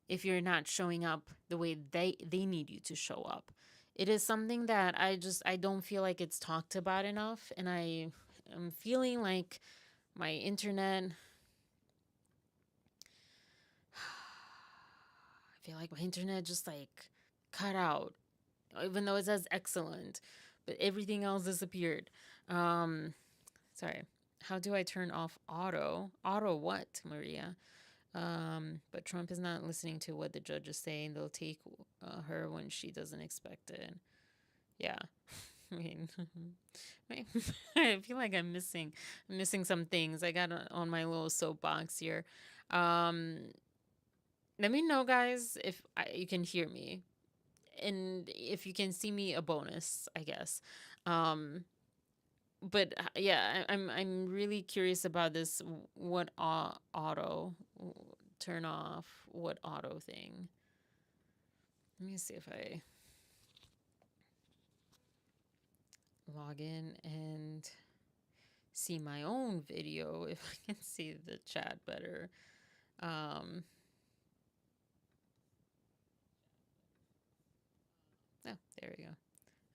if you're not showing up the way they need you to show up. It is something that I don't feel like it's talked about enough, and I am feeling like my internet I feel like my internet just like cut out, even though it says excellent, but everything else disappeared. Sorry. How do I turn off auto? Auto what, Maria? But Trump is not listening to what the judge is saying. They'll take her when she doesn't expect it. Yeah. I mean, I feel like I'm missing some things. I got on my little soapbox here. Let me know, guys, if you can hear me, and if you can see me, a bonus, I guess. But yeah, I'm really curious about this. What auto turn off? What auto thing? Let me see if I log in and see my own video, if I can see the chat better. Oh, there we go.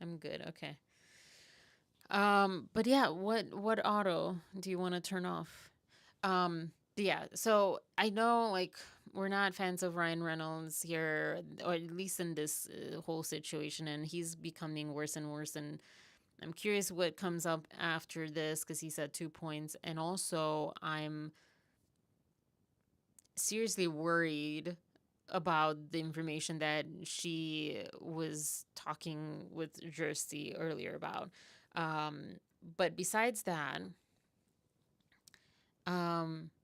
I'm good. Okay. But yeah, what auto do you want to turn off? Yeah, so I know like we're not fans of Ryan Reynolds here, or at least in this whole situation, and he's becoming worse and worse. And I'm curious what comes up after this because he said 2 points, and also I'm seriously worried about the information that she was talking with Jersey earlier about. But besides that,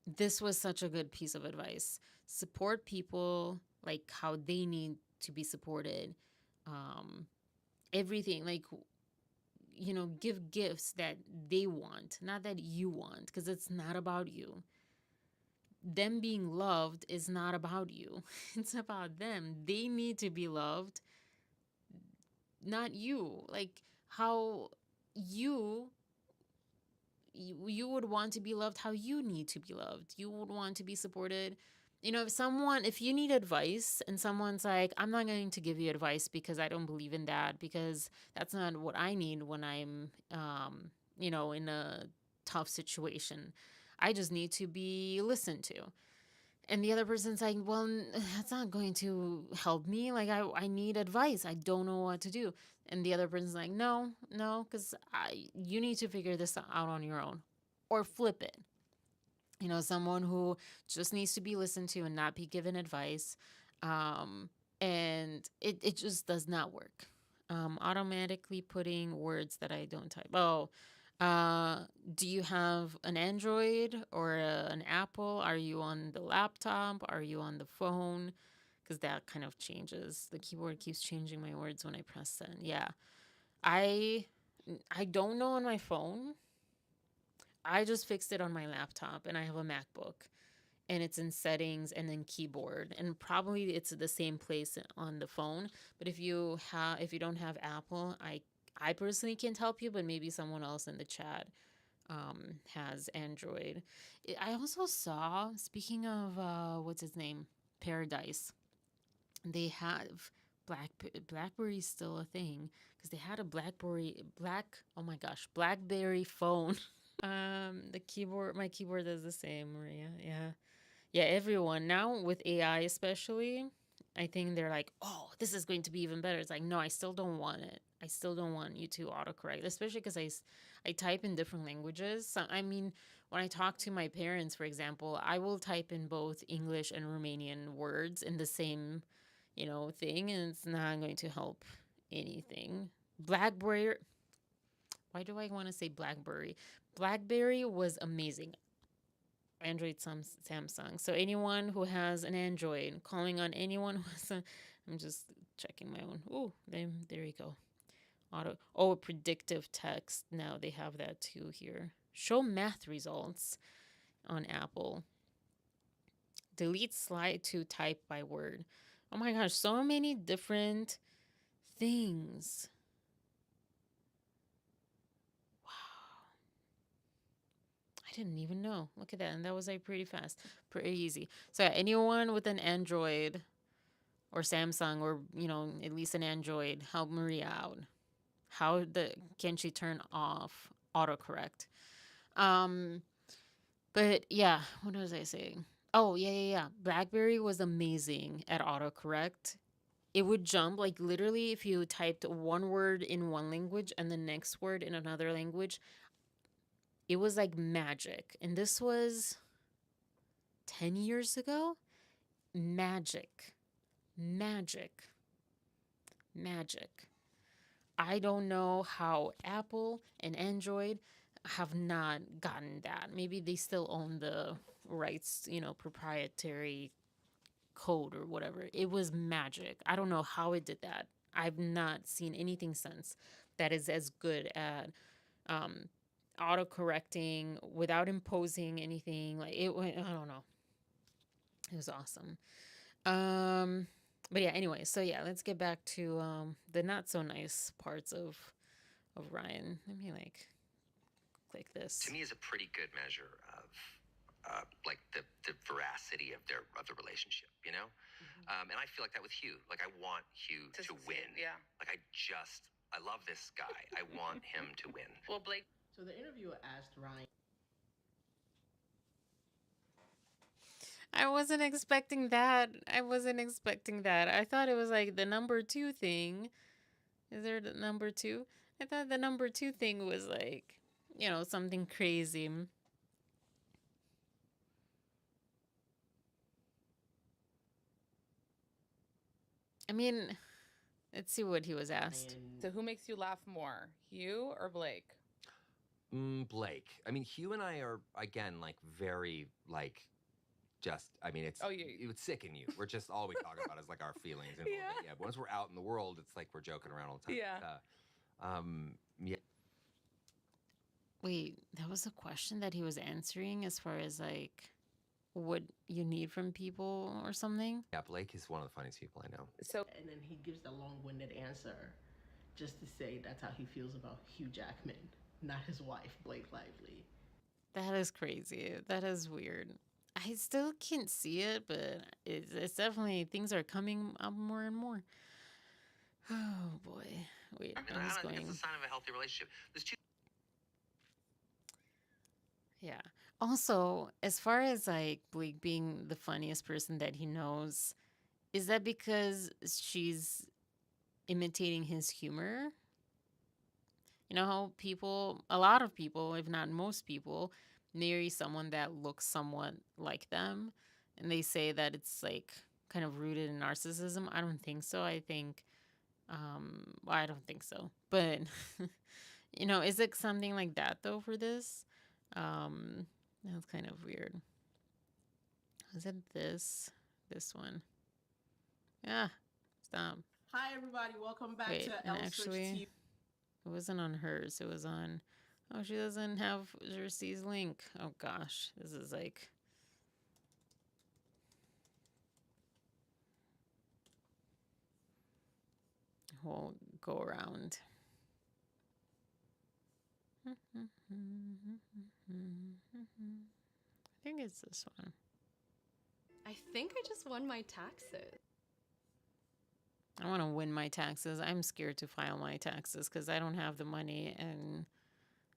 this was such a good piece of advice. Support people like how they need to be supported. Everything, like, give gifts that they want, not that you want, because it's not about you. Them being loved is not about you. It's about them. They need to be loved, not you. Like how you you would want to be loved, how you need to be loved. You would want to be supported. If you need advice and someone's like, I'm not going to give you advice because I don't believe in that, because that's not what I need when I'm in a tough situation. I just need to be listened to. And the other person's like, well, that's not going to help me. Like, I need advice. I don't know what to do. And the other person's like, no, because you need to figure this out on your own. Or flip it. Someone who just needs to be listened to and not be given advice. And it just does not work. Automatically putting words that I don't type. Oh, do you have an Android or an Apple? Are you on the laptop? Are you on the phone? Because that kind of changes. The keyboard keeps changing my words when I press send. Yeah. I don't know on my phone. I just fixed it on my laptop, and I have a MacBook, and it's in settings and then keyboard, and probably it's the same place on the phone. But if you don't have Apple, I personally can't help you, but maybe someone else in the chat has Android. I also saw, speaking of what's his name, Paradise, they have BlackBerry's still a thing because they had a BlackBerry phone. My keyboard does the same, Maria. Yeah, everyone now with AI especially, I think they're like, oh, this is going to be even better. It's like, no, I still don't want it. I still don't want you to autocorrect, especially because I type in different languages. So, I mean, when I talk to my parents, for example, I will type in both English and Romanian words in the same, thing, and it's not going to help anything. BlackBerry. Why do I want to say BlackBerry? BlackBerry was amazing. Android, Samsung. So anyone who has an Android, calling on anyone who has I'm just checking my own. Oh, there you go. Predictive text. Now they have that too here. Show math results on Apple. Delete slide to type by word. Oh my gosh, so many different things. Wow. I didn't even know. Look at that. And that was like pretty fast. Pretty easy. So anyone with an Android or Samsung or, at least an Android, help Maria out. How can she turn off autocorrect? But yeah, what was I saying? Oh, yeah. BlackBerry was amazing at autocorrect. It would jump, like literally if you typed one word in one language and the next word in another language, it was like magic. And this was 10 years ago. Magic. I don't know how Apple and Android have not gotten that. Maybe they still own the rights, proprietary code or whatever. It was magic. I don't know how it did that. I've not seen anything since that is as good at auto correcting without imposing anything. Like it went, I don't know. It was awesome. But yeah, anyway, so yeah, let's get back to the not so nice parts of Ryan. Let me click this. To me, is a pretty good measure of like the veracity of the relationship, you know. And I feel like that with Hugh. Like I want Hugh to win. Yeah. Like I love this guy. I want him to win. Well, Blake. So the interviewer asked Ryan. I wasn't expecting that. I thought it was like the number 2 thing. Is there the number 2? I thought the number 2 thing was like, something crazy. I mean, let's see what he was asked. So who makes you laugh more, Hugh or Blake? Blake. I mean, Hugh and I are, again, like very, like, just, I mean, it would sicken you. We're just, all we talk about is like our feelings. And yeah. But once we're out in the world, it's like we're joking around all the time. Yeah. Yeah. Wait, that was a question that he was answering as far as like what you need from people or something? Yeah, Blake is one of the funniest people I know. So, and then he gives the long-winded answer just to say that's how he feels about Hugh Jackman, not his wife, Blake Lively. That is crazy. That is weird. I still can't see it, but it's definitely, things are coming up more and more. Oh boy. Wait, I don't think it's a sign of a healthy relationship. There's two. Yeah. Also, as far as like Blake being the funniest person that he knows, is that because she's imitating his humor? You know how a lot of people, if not most people, marry someone that looks somewhat like them, and they say that it's like kind of rooted in narcissism. I don't think so. I think, I don't think so. But, is it something like that though for this? That's kind of weird. Is it this one? Yeah, stop. Hi everybody, welcome back to actually, TV. It wasn't on hers. It was on. Oh, she doesn't have Jersey's link. Oh gosh, this is like. We'll go around. I think it's this one. I think I just won my taxes. I want to win my taxes. I'm scared to file my taxes because I don't have the money, and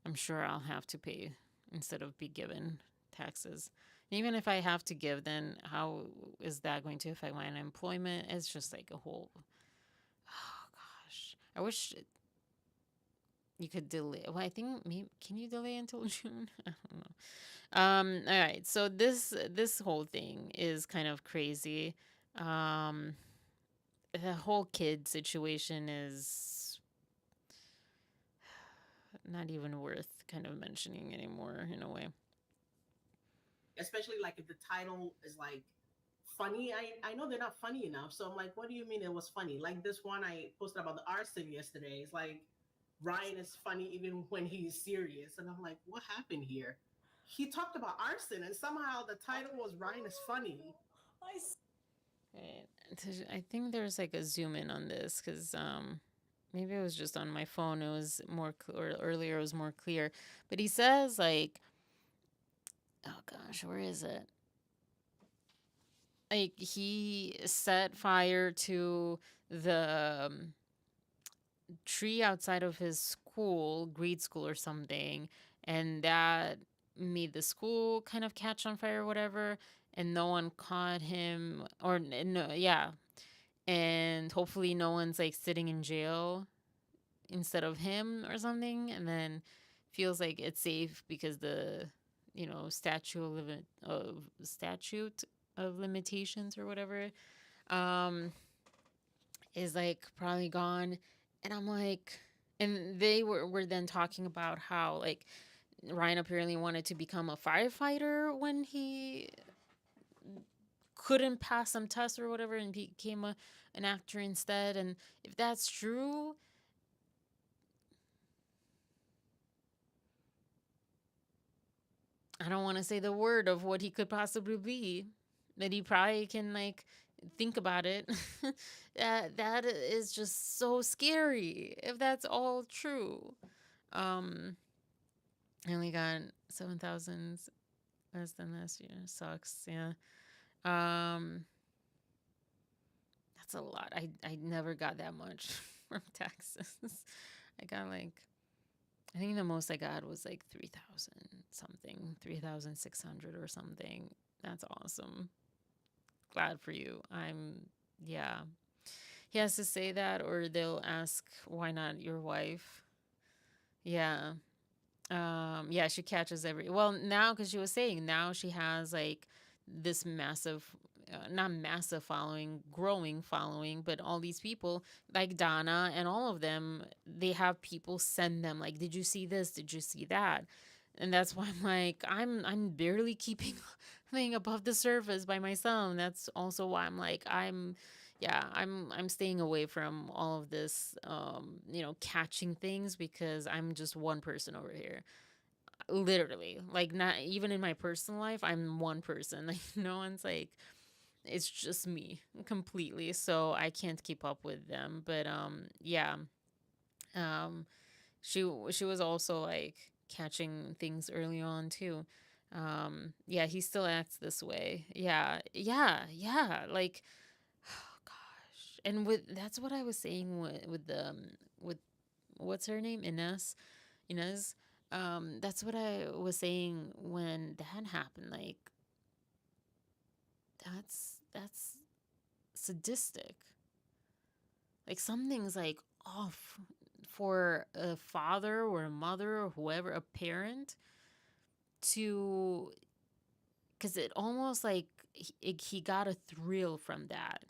I'm sure I'll have to pay instead of be given taxes. And even if I have to give, then how is that going to affect my unemployment? It's just like a whole. Oh gosh, I wish you could delay. Well, I think maybe can you delay until June? I don't know. All right. So this whole thing is kind of crazy. The whole kid situation is not even worth kind of mentioning anymore in a way. Especially like if the title is like funny. I know they're not funny enough. So I'm like, what do you mean it was funny? Like this one I posted about the arson yesterday. It's like, Ryan is funny even when he's serious. And I'm like, what happened here? He talked about arson, and somehow the title was Ryan is funny. I think there's like a zoom in on this because maybe it was just on my phone. It was more or earlier it was more clear. But he says like, oh gosh, where is it? Like he set fire to the tree outside of his school, grade school or something, and that made the school kind of catch on fire or whatever, and no one caught him or no, yeah, and hopefully no one's like sitting in jail instead of him or something, and then feels like it's safe because the statute of limitations or whatever um is like probably gone. And I'm like, and they were then talking about how like Ryan apparently wanted to become a firefighter when he couldn't pass some tests or whatever and became an actor instead. And if that's true, I don't want to say the word of what he could possibly be, that he probably can like think about it. That is just so scary if that's all true. I only got 7,000 less than last year. Sucks. Yeah. That's a lot. I never got that much from taxes. I got like, I think the most I got was like 3,000 something, 3,600 or something. That's awesome. Glad for you. Yeah. He has to say that, or they'll ask, why not your wife? Yeah. Yeah, she catches well, now, because she was saying now she has like this massive, not massive following, growing following, but all these people like Donna and all of them, they have people send them like, did you see this? Did you see that? And that's why I'm like, I'm barely keeping thing above the surface by myself. And that's also why I'm like, I'm staying away from all of this catching things, because I'm just one person over here. Literally. Like, not even in my personal life, I'm one person. Like, no one's like, it's just me completely. So I can't keep up with them. But yeah. Um she was also like catching things early on too. Yeah, he still acts this way. Yeah, like, oh gosh. And with that's what I was saying with the with what's her name, Inez. That's what I was saying when that happened. Like, that's sadistic. Like, something's like off for a father or a mother or whoever, a parent, to, because it almost like he got a thrill from that.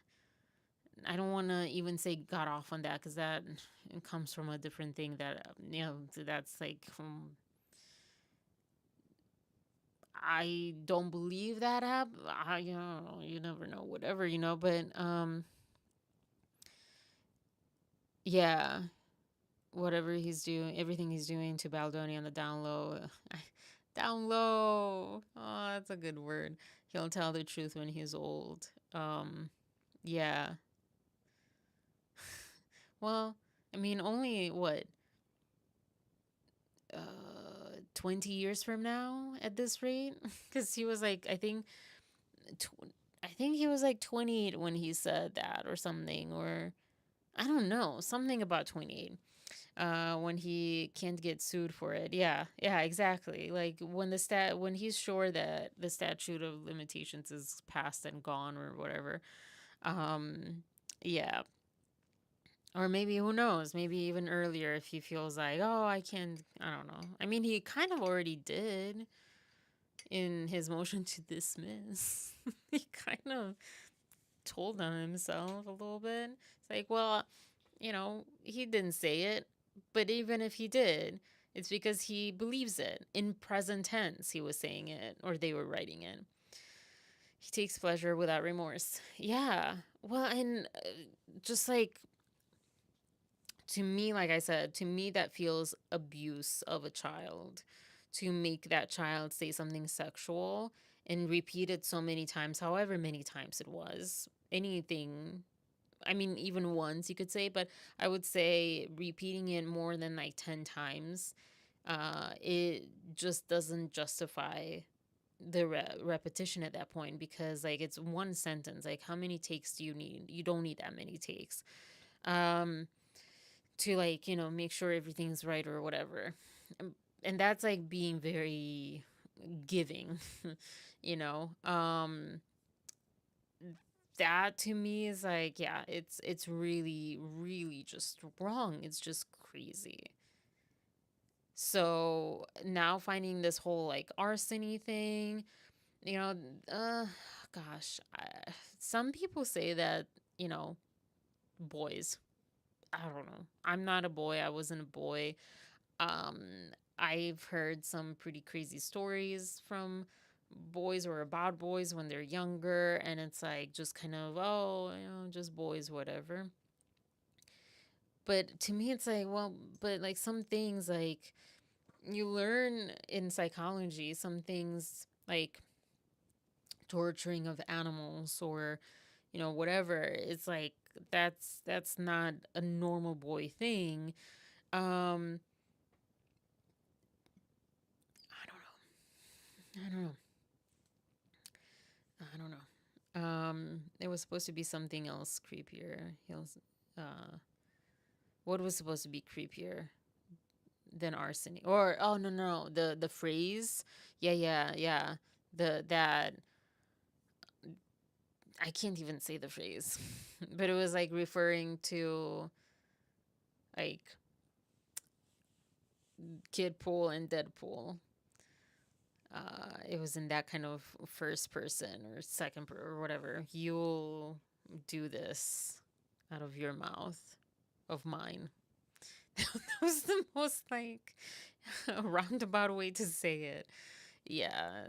I don't want to even say got off on that, because that it comes from a different thing that that's like from. I don't believe that happened. You never know, whatever, but yeah, whatever he's doing, everything he's doing to Baldoni on the down low. Down low. Oh, that's a good word. He'll tell the truth when he's old. Yeah. Well, I mean, only what, 20 years from now at this rate? Because he was like, I think he was like 28 when he said that or something, or I don't know, something about 28. When he can't get sued for it. Yeah, exactly. Like when he's sure that the statute of limitations is past and gone or whatever. Yeah. Or maybe, who knows, maybe even earlier, if he feels like, oh, I don't know. I mean, he kind of already did in his motion to dismiss. He kind of told on himself a little bit. It's like, well, he didn't say it, but even if he did, it's because he believes it. In present tense, he was saying it, or they were writing it. He takes pleasure without remorse. Yeah. Well, and just like to me, like I said, to me, that feels abuse of a child to make that child say something sexual and repeat it so many times, however many times it was. Anything, I mean, even once you could say, but I would say repeating it more than like 10 times, it just doesn't justify the repetition at that point, because like it's one sentence. Like, how many takes do you need? You don't need that many takes. To like, make sure everything's right or whatever. And that's like being very giving, you know. That to me is like, yeah, it's really really just wrong. It's just crazy. So now finding this whole like arsony thing, you know, uh gosh, some people say that, you know, boys, I don't know. I'm not a boy. I wasn't a boy. Um, I've heard some pretty crazy stories from boys or about boys when they're younger, and it's like just kind of, oh, just boys, whatever. But to me, it's like, well, but like some things, like you learn in psychology, some things like torturing of animals or, whatever. It's like that's not a normal boy thing. Um, I don't know. I don't know. I don't know. It was supposed to be something else creepier. What was supposed to be creepier than arsenic? Or oh no, the phrase. Yeah. That I can't even say the phrase, but it was like referring to like Kid Pool and Deadpool. It was in that kind of first person or or whatever. You'll do this out of your mouth of mine. That was the most like roundabout way to say it. Yeah.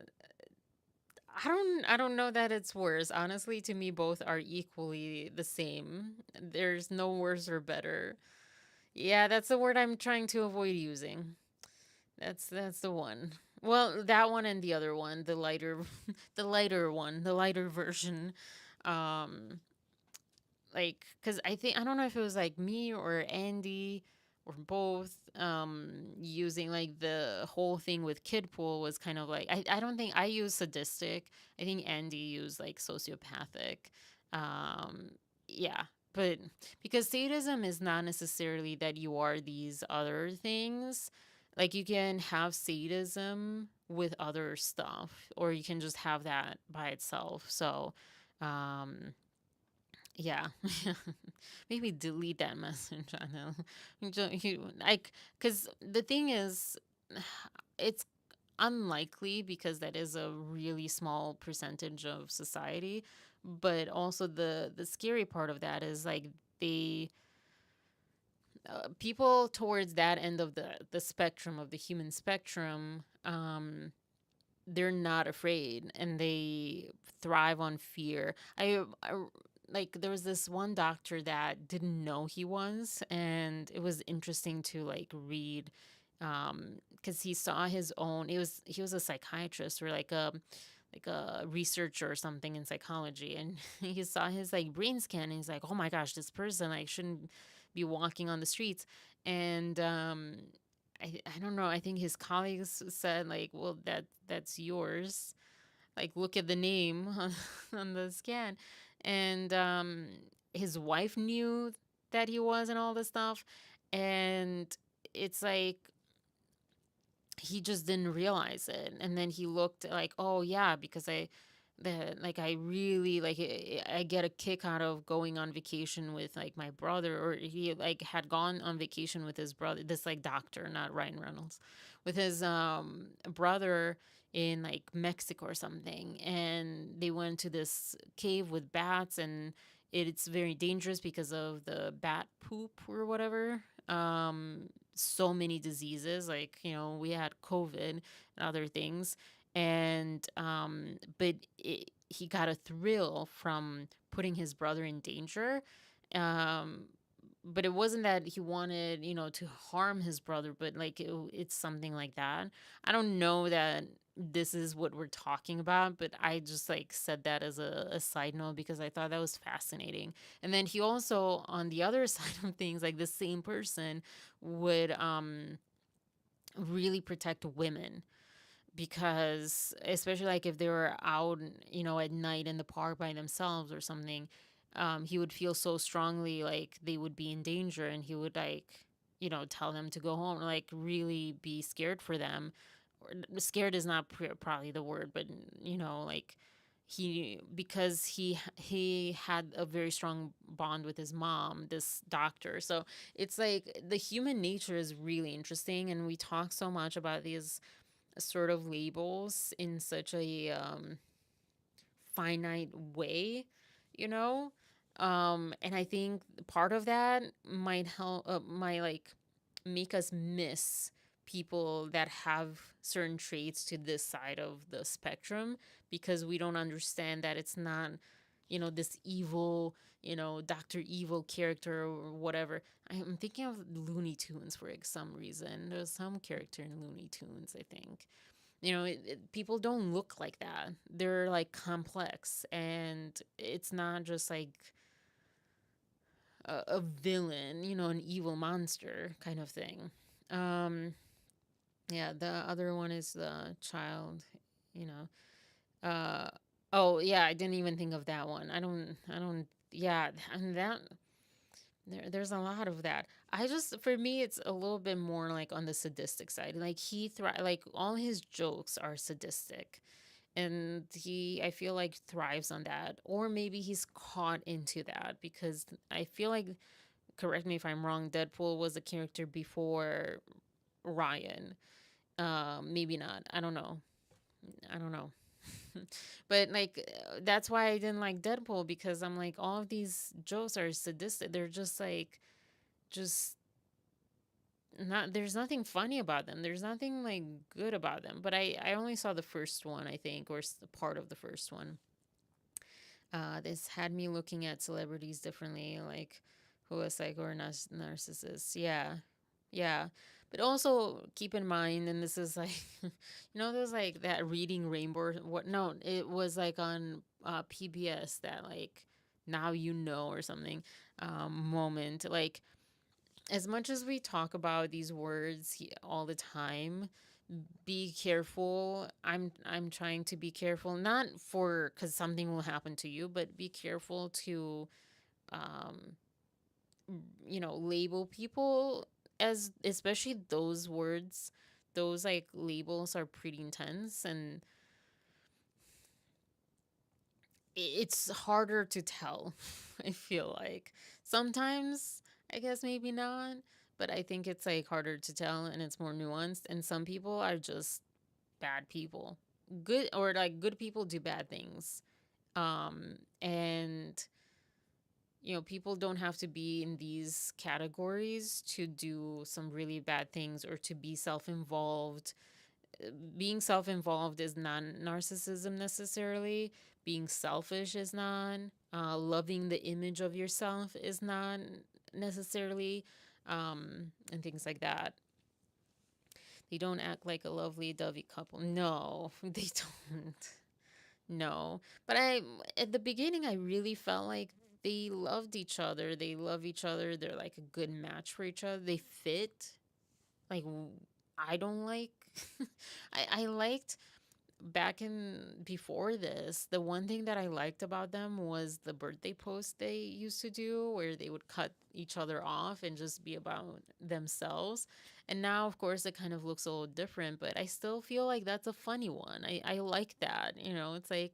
I don't know that it's worse. Honestly, to me both are equally the same. There's no worse or better. Yeah, that's the word I'm trying to avoid using. That's the one. Well, that one and the other one, the lighter the lighter one, the lighter version. Um like, cuz I don't know if it was like me or Andy or both, using like the whole thing with kid pool was kind of like, I don't think I used sadistic. I think Andy used like sociopathic. um yeah, but because sadism is not necessarily that you are these other things. Like, you can have sadism with other stuff, or you can just have that by itself. So um yeah. Maybe delete that message. I know. Like, because the thing is, it's unlikely because that is a really small percentage of society. But also the scary part of that is like they people towards that end of the spectrum, of the human spectrum, they're not afraid and they thrive on fear. I like, there was this one doctor that didn't know he was, and it was interesting to like read, because he saw his own, he was a psychiatrist or like a researcher or something in psychology, and he saw his like brain scan, and he's like, oh my gosh, this person like shouldn't be walking on the streets. And I don't know. I think his colleagues said like, well, that's yours. Like, look at the name on the scan, and his wife knew that he was and all this stuff, and it's like he just didn't realize it. And then he looked like, oh yeah, because I really like I get a kick out of going on vacation with like my brother, or he like had gone on vacation with his brother, this like doctor, not Ryan Reynolds, with his brother in like Mexico or something, and they went to this cave with bats, and it's very dangerous because of the bat poop or whatever. So many diseases, like, we had COVID and other things. And but he got a thrill from putting his brother in danger. um but it wasn't that he wanted, to harm his brother, but like it's something like that. I don't know that this is what we're talking about, but I just like said that as a side note because I thought that was fascinating. And then he also, on the other side of things, like the same person would really protect women, because especially like if they were out, at night in the park by themselves or something, he would feel so strongly like they would be in danger, and he would like, tell them to go home, like really be scared for them. Or scared is not probably the word, but like because he had a very strong bond with his mom, this doctor. So it's like the human nature is really interesting, and we talk so much about these sort of labels in such a finite way, you know? And I think part of that might help, might like make us miss people that have certain traits to this side of the spectrum, because we don't understand that it's not, this evil, Dr. Evil character or whatever. I'm thinking of Looney Tunes for like some reason. There's some character in Looney Tunes, I think. People don't look like that. They're like complex, and it's not just like a villain, an evil monster kind of thing. Um, yeah, the other one is the child, you know. Oh yeah, I didn't even think of that one. I don't. Yeah, and that there's a lot of that. I just, for me, it's a little bit more like on the sadistic side. Like like all his jokes are sadistic, and he, I feel like, thrives on that, or maybe he's caught into that because I feel like, correct me if I'm wrong, Deadpool was a character before Ryan. Maybe not. I don't know. But like that's why I didn't like Deadpool, because I'm like, all of these jokes are sadistic. They're just like, just not, there's nothing funny about them. There's nothing like good about them. But I only saw the first one, I think, or part of the first one. This had me looking at celebrities differently, like who a psycho or narcissist. Yeah, yeah. But also keep in mind, and this is like, there's like that Reading Rainbow. What? No, it was like on PBS, that like Now You Know or something moment. Like, as much as we talk about these words all the time, be careful. I'm trying to be careful, not for because something will happen to you, but be careful to um label people, as especially those words. Those like labels are pretty intense, and it's harder to tell. I feel like sometimes, I guess maybe not, but I think it's like harder to tell, and it's more nuanced, and some people are just bad people. Good, or like good people do bad things. And people don't have to be in these categories to do some really bad things or to be self-involved. Being self-involved is not narcissism necessarily. Being selfish is not. Loving the image of yourself is not necessarily, and things like that. They don't act like a lovely dovey couple. No, they don't. No. But at the beginning, I really felt like they loved each other. They love each other. They're like a good match for each other. They fit. Like, I don't like, I liked back in before this, the one thing that I liked about them was the birthday post they used to do, where they would cut each other off and just be about themselves. And now, of course, it kind of looks a little different, but I still feel like that's a funny one. I like that. It's like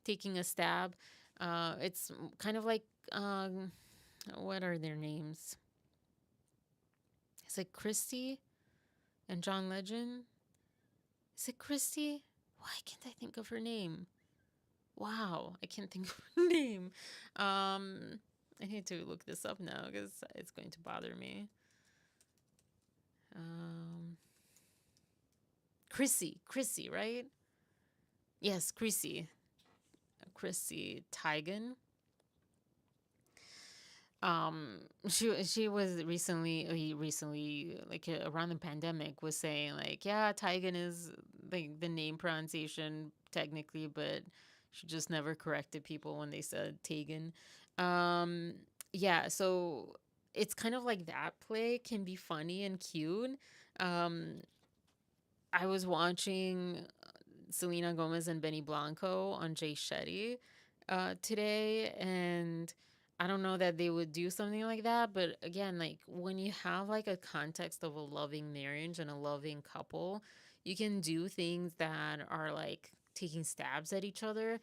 taking a stab. It's kind of like, what are their names? It's like Christy and John Legend. Is it Christy? Why can't I think of her name? Wow, I can't think of her name. I need to look this up now because it's going to bother me. Chrissy, right? Yes, Chrissy Teigen. She was recently like around the pandemic was saying like, yeah, Tigan is like the name pronunciation technically, but she just never corrected people when they said Tegan. Um, yeah, so it's kind of like that play can be funny and cute. Um, I was watching Selena Gomez and Benny Blanco on Jay Shetty today, and I don't know that they would do something like that, but again, like when you have like a context of a loving marriage and a loving couple, you can do things that are like taking stabs at each other.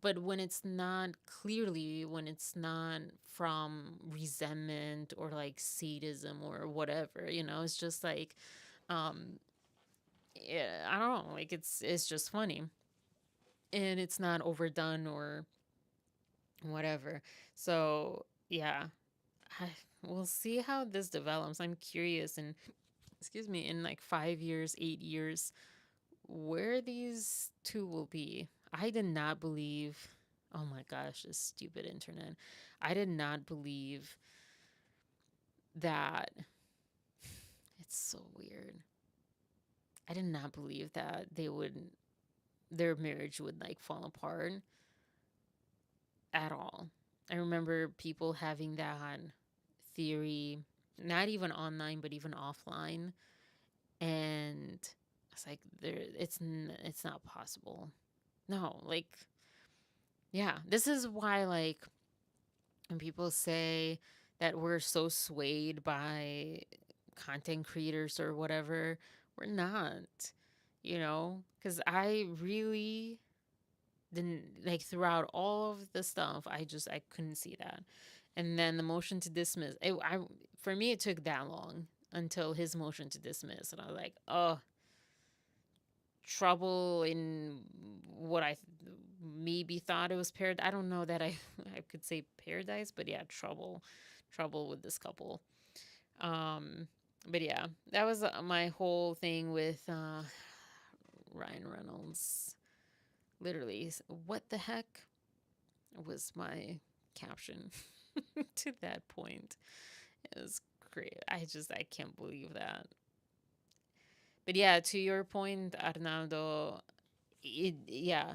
But when it's not clearly, when it's not from resentment or like sadism or whatever, it's just like, um, yeah, I don't know, like it's just funny and it's not overdone or whatever. So yeah, I, we'll see how this develops. I'm curious, and excuse me, in like 5 years, 8 years, where these two will be. I did not believe. Oh my gosh, this stupid internet. I did not believe that. It's so weird. I did not believe that their marriage would like fall apart at all. I remember people having that theory, not even online, but even offline, and it's like it's not possible. No, like yeah, this is why like when people say that we're so swayed by content creators or whatever, we're not, because I really didn't like throughout all of the stuff. I couldn't see that, and then the motion to dismiss. For me, it took that long until his motion to dismiss, and I was like, oh, trouble in what I maybe thought it was paradise. I don't know that I I could say paradise, but yeah, trouble with this couple. But yeah, that was my whole thing with Ryan Reynolds. Literally, what the heck was my caption to that point. It was great. I can't believe that. But yeah, to your point, Arnaldo, yeah,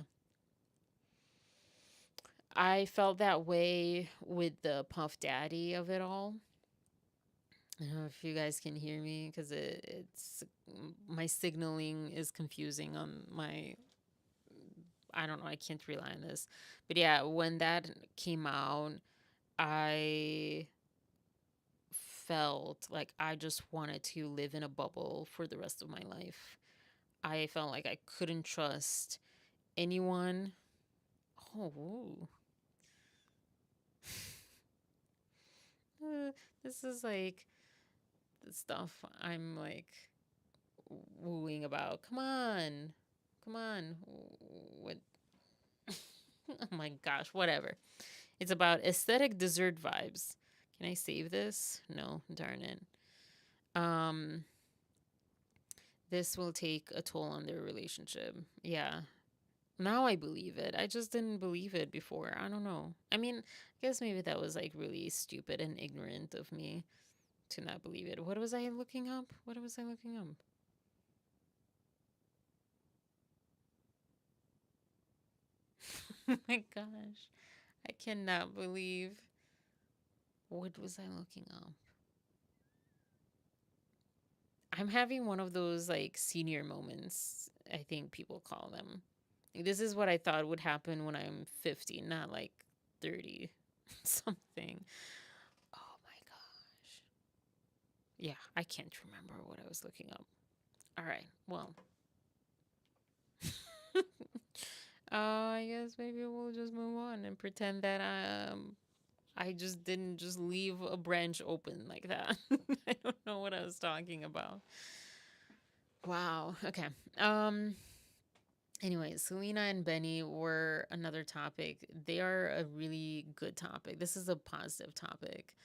I felt that way with the Puff Daddy of it all. I don't know if you guys can hear me because it's my signaling is confusing on my. I don't know. I can't rely on this, but yeah, when that came out, I felt like I just wanted to live in a bubble for the rest of my life. I felt like I couldn't trust anyone. Oh, this is like the stuff I'm like wooing about. Come on. Come on. What? Oh my gosh, whatever. It's about aesthetic dessert vibes. Can I save this? No, darn it. Um, this will take a toll on their relationship. Yeah. Now I believe it. I just didn't believe it before. I don't know. I mean, I guess maybe that was like really stupid and ignorant of me to not believe it. What was I looking up? What was I looking up? Oh my gosh. I cannot believe. What was I looking up? I'm having one of those like senior moments, I think people call them. This is what I thought would happen when I'm 50, not like 30 something. Oh my gosh. Yeah, I can't remember what I was looking up. All right. Well, I guess maybe we'll just move on and pretend that I just didn't just leave a branch open like that. I don't know what I was talking about. Wow. Okay. Anyways, Selena and Benny were another topic. They are a really good topic. This is a positive topic.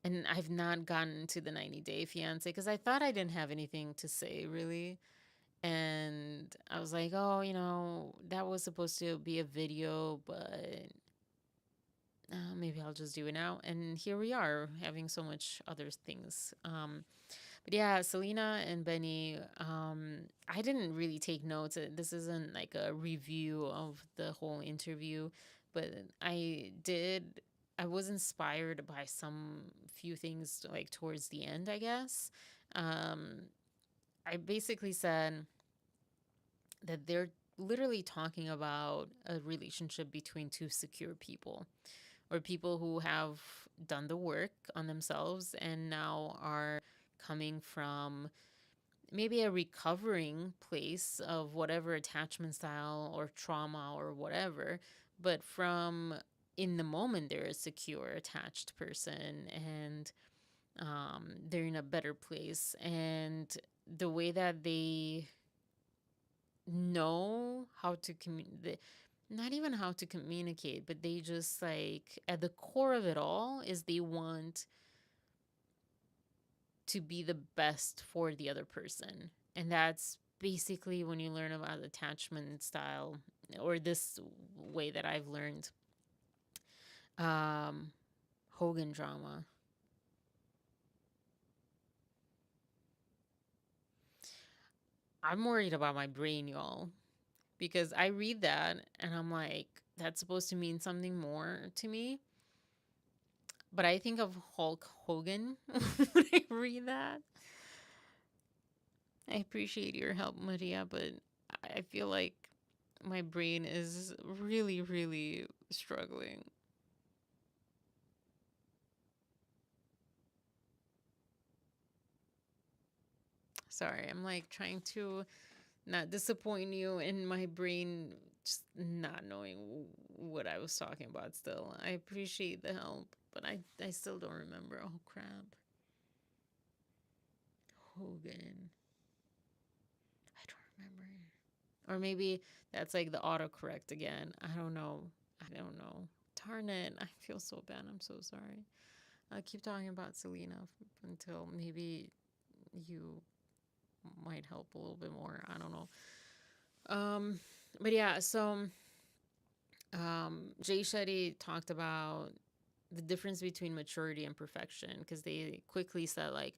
And I've not gotten to the 90-day fiance because I thought I didn't have anything to say really. And I was like, oh, that was supposed to be a video, but maybe I'll just do it now. And here we are having so much other things. But yeah, Selena and Benny, I didn't really take notes. This isn't like a review of the whole interview, but I was inspired by some few things like towards the end, I guess. I basically said that they're literally talking about a relationship between two secure people, or people who have done the work on themselves and now are coming from maybe a recovering place of whatever attachment style or trauma or whatever, but from in the moment they're a secure attached person, and they're in a better place, and the way that they know how to communicate, not even how to communicate, but they just like at the core of it all is they want to be the best for the other person. And that's basically when you learn about attachment style, or this way that I've learned um Hogan drama. I'm worried about my brain, y'all, because I read that and I'm like, that's supposed to mean something more to me. But I think of Hulk Hogan when I read that. I appreciate your help, Maria, but I feel like my brain is really, really struggling. Sorry, I'm like trying to not disappoint you, and my brain just not knowing what I was talking about still. I appreciate the help, but I still don't remember. Oh, crap. Hogan. I don't remember. Or maybe that's like the autocorrect again. I don't know. I don't know. Darn it. I feel so bad. I'm so sorry. I'll keep talking about Selena until maybe you might help a little bit more. I don't know. But yeah, so Jay Shetty talked about the difference between maturity and perfection, because they quickly said like,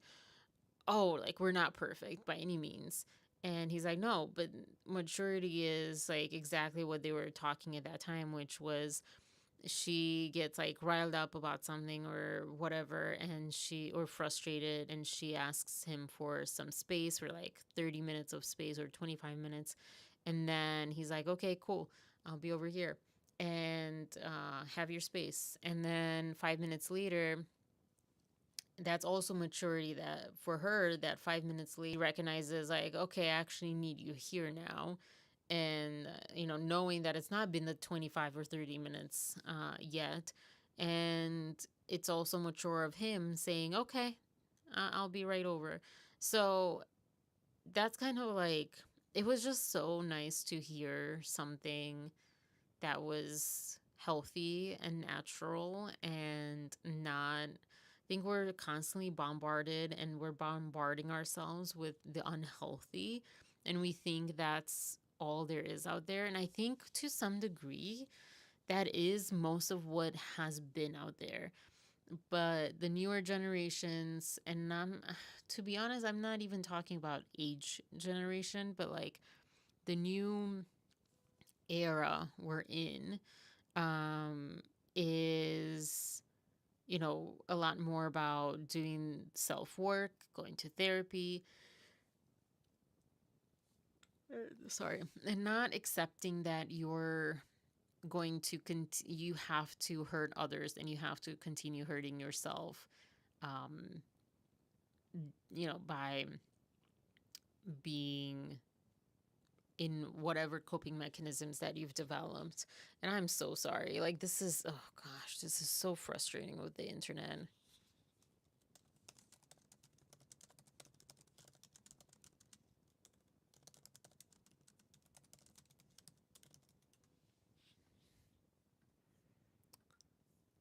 oh, like we're not perfect by any means. And he's like, no, but maturity is like exactly what they were talking at that time, which was she gets like riled up about something or whatever, and she, or frustrated, and she asks him for some space, for like 30 minutes of space or 25 minutes. And then he's like, okay, cool, I'll be over here and have your space. And then 5 minutes later, that's also maturity, that for her, that 5 minutes later recognizes like, okay, I actually need you here now. And knowing that it's not been the 25 or 30 minutes yet. And it's also mature of him saying, okay, I'll be right over. So that's kind of like, it was just so nice to hear something that was healthy and natural, and not, I think we're constantly bombarded, and we're bombarding ourselves with the unhealthy, and we think that's all there is out there. And I think to some degree that is most of what has been out there. But the newer generations, and to be honest, I'm not even talking about age generation, but like the new era we're in, is a lot more about doing self work, going to therapy, sorry, and not accepting that you're going to you have to hurt others, and you have to continue hurting yourself, um by being in whatever coping mechanisms that you've developed. And I'm so sorry. Like, this is, oh gosh, this is so frustrating with the internet.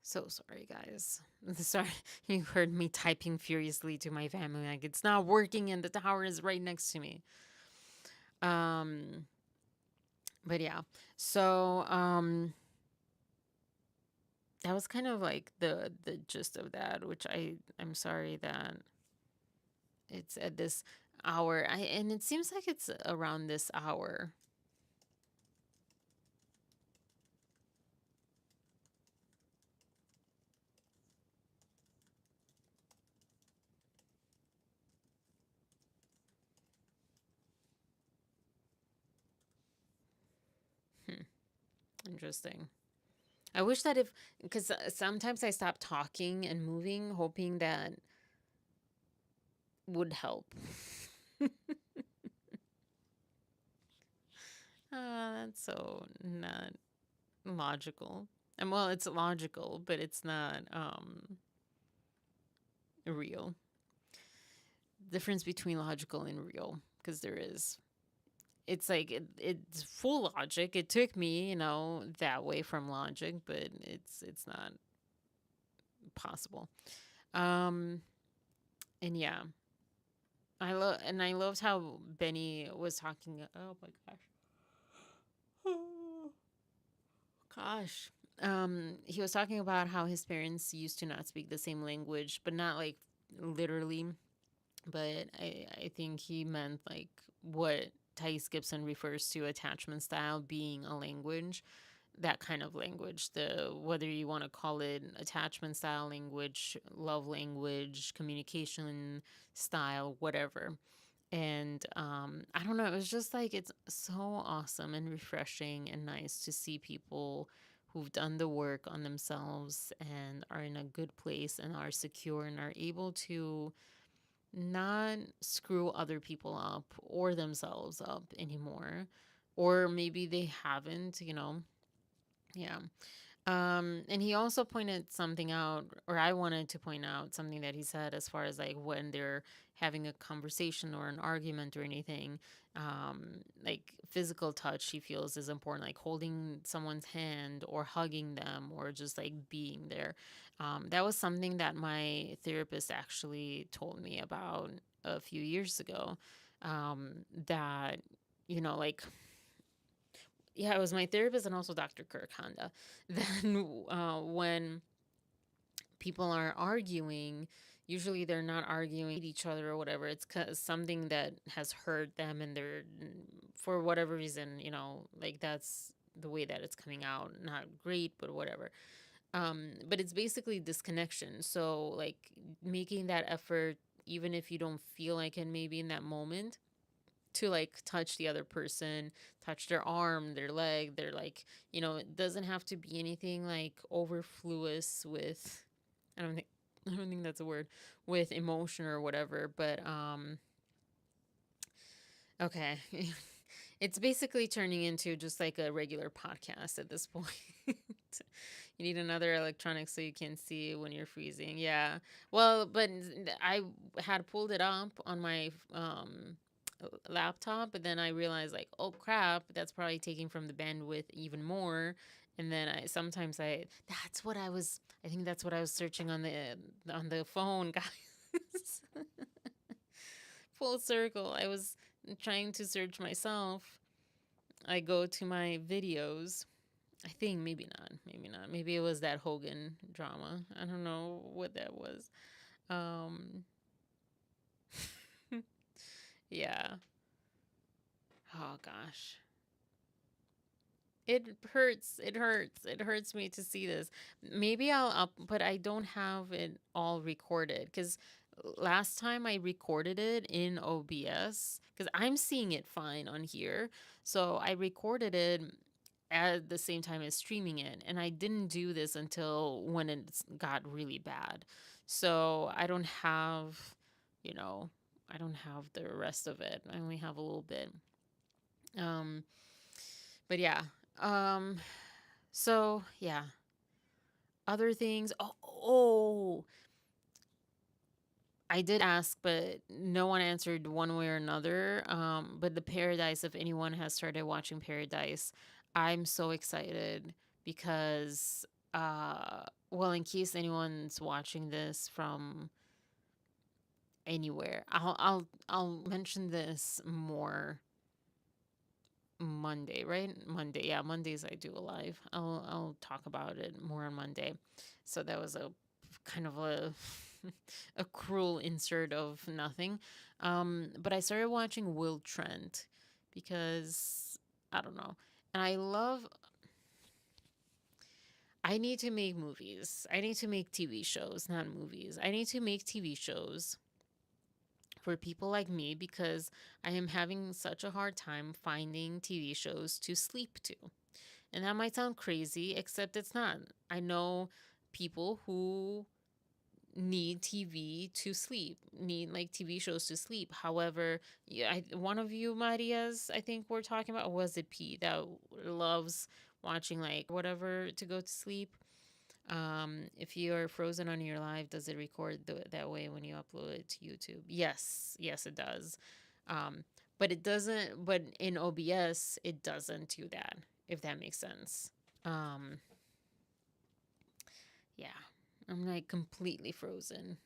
So sorry, guys. Sorry, you heard me typing furiously to my family. Like, it's not working, and the tower is right next to me. But yeah. So, that was kind of like the gist of that, which I'm sorry that it's at this hour. And it seems like it's around this hour. Interesting. I wish that because sometimes I stop talking and moving, hoping that would help. That's so not logical. And well, it's logical, but it's not real. Difference between logical and real, because there is. It's like it's full logic. It took me, that way from logic, but it's not possible. And yeah, I loved how Benny was talking. Oh my gosh. Gosh. He was talking about how his parents used to not speak the same language, but not like literally. But I think he meant like what Thais Gibson refers to attachment style being a language, that kind of language. The whether you want to call it attachment style language, love language, communication style, whatever. And I don't know, it was just like it's so awesome and refreshing and nice to see people who've done the work on themselves and are in a good place and are secure and are able to not screw other people up or themselves up anymore. Or maybe they haven't, Yeah. And he also pointed something out, or I wanted to point out something that he said as far as like when they're having a conversation or an argument or anything, like physical touch, he feels is important, like holding someone's hand or hugging them or just like being there. That was something that my therapist actually told me about a few years ago. That, like, yeah, it was my therapist and also Dr. Kirk Honda. Then when people are arguing, usually they're not arguing with each other or whatever. It's something that has hurt them and they're, for whatever reason, like that's the way that it's coming out. Not great, but whatever. But it's basically disconnection. So, like, making that effort, even if you don't feel like it maybe in that moment, to like touch the other person, touch their arm, their leg, their like, it doesn't have to be anything like overfluous with I don't think I don't think that's a word, with emotion or whatever, but okay. It's basically turning into just like a regular podcast at this point. You need another electronic so you can see when you're freezing. Yeah. Well, but I had pulled it up on my laptop, but then I realized like, oh crap, that's probably taking from the bandwidth even more. And then I think that's what I was searching on the phone, guys. Full circle. I was trying to search myself. I go to my videos. I think maybe not. Maybe not. Maybe it was that Hogan drama. I don't know what that was. Um yeah. Oh gosh. It hurts. It hurts. It hurts me to see this. Maybe I'll up, but I don't have it all recorded because last time I recorded it in OBS because I'm seeing it fine on here. So I recorded it at the same time as streaming it, and I didn't do this until when it got really bad. So you know, I don't have the rest of it. I only have a little bit. Um, but yeah. Um, so yeah, other things. Oh, I did ask, but no one answered one way or another. But the Paradise, if anyone has started watching Paradise, I'm so excited because, well, in case anyone's watching this from anywhere, I'll mention this more Monday, right? Monday. Yeah, Mondays I do a live. I'll talk about it more on Monday. So that was a kind of a a cruel insert of nothing. But I started watching Will Trent because I don't know. And I need to make movies. I need to make TV shows, not movies. I need to make TV shows for people like me because I am having such a hard time finding TV shows to sleep to. And that might sound crazy, except it's not. I know people who need TV to sleep, need like TV shows to sleep. However, yeah, one of you, Marias, I think we're talking about, was it Pete that loves watching like whatever to go to sleep? If you're frozen on your live, does it record that way when you upload it to YouTube? Yes, it does. Um, but it doesn't. But in OBS, it doesn't do that. If that makes sense. Um, yeah, I'm like completely frozen.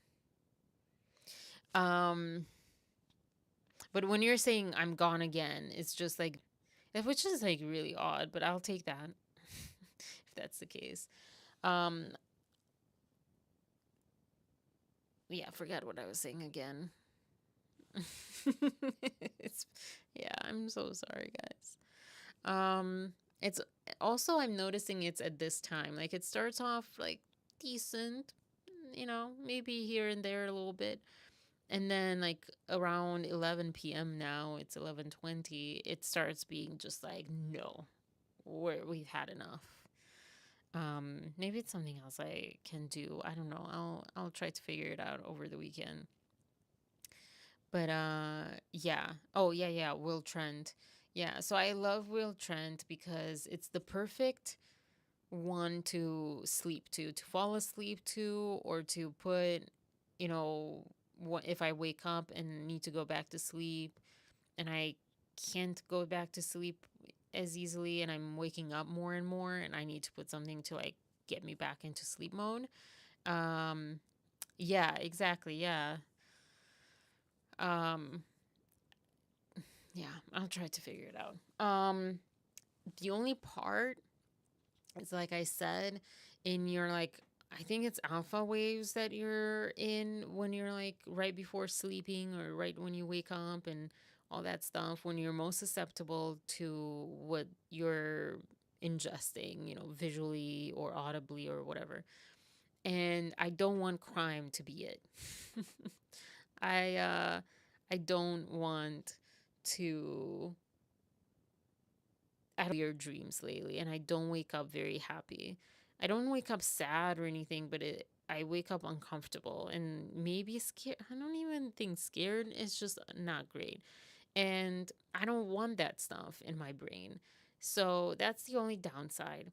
Um, but when you're saying I'm gone again, it's just like, which is like really odd. But I'll take that if that's the case. Um, yeah, forgot what I was saying again. It's yeah, I'm so sorry, guys. It's also I'm noticing it's at this time. Like it starts off like decent, maybe here and there a little bit. And then like around 11 p.m. now, it's 11:20, it starts being just like no. We've had enough. Maybe it's something else I can do. I don't know. I'll try to figure it out over the weekend. But yeah. Oh, yeah, Will Trent. Yeah, so I love Will Trent because it's the perfect one to sleep to fall asleep to, or to put, what if I wake up and need to go back to sleep and I can't go back to sleep as easily and I'm waking up more and more and I need to put something to like get me back into sleep mode. Um yeah, exactly. Yeah. Um yeah, I'll try to figure it out. The only part is, like I said, in your like, I think it's alpha waves that you're in when you're like right before sleeping or right when you wake up and all that stuff, when you're most susceptible to what you're ingesting, visually or audibly or whatever. And I don't want crime to be it. I I don't want to I have weird dreams lately and I don't wake up very happy. I don't wake up sad or anything, but I wake up uncomfortable and maybe scared. I don't even think scared. It's just not great. And I don't want that stuff in my brain. So that's the only downside.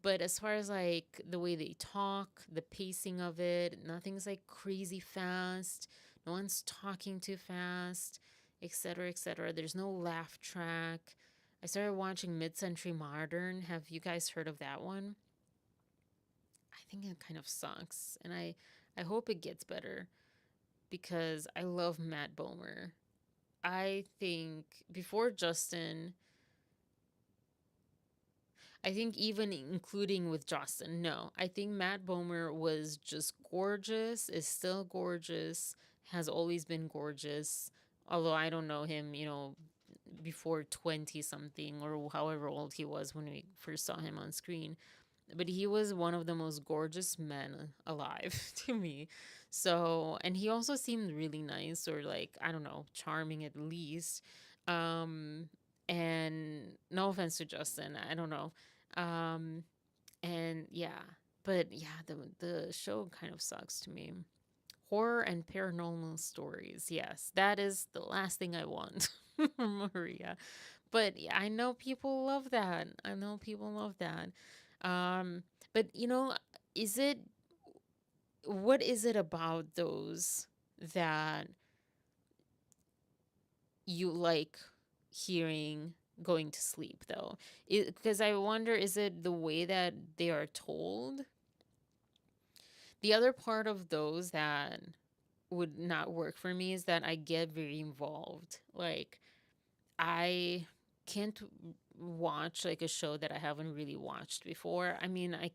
But as far as like the way they talk, the pacing of it, nothing's like crazy fast. No one's talking too fast, etc., etc. There's no laugh track. I started watching Mid-Century Modern. Have you guys heard of that one? I think it kind of sucks, and I hope it gets better because I love Matt Bomer. I think before Justin, I think even including with Justin, no, I think Matt Bomer was just gorgeous, is still gorgeous, has always been gorgeous. Although I don't know him, before 20 something or however old he was when we first saw him on screen. But he was one of the most gorgeous men alive to me. So, and he also seemed really nice, or like, I don't know, charming at least. Um, and no offense to Justin, I don't know. Um, and yeah, but yeah, the show kind of sucks to me. Horror and paranormal stories. Yes, that is the last thing I want from Maria. But yeah, I know people love that. I know people love that. Um, but is it what is it about those that you like hearing going to sleep though? Because I wonder, is it the way that they are told? The other part of those that would not work for me is that I get very involved. Like I can't watch like a show that I haven't really watched before. I mean, I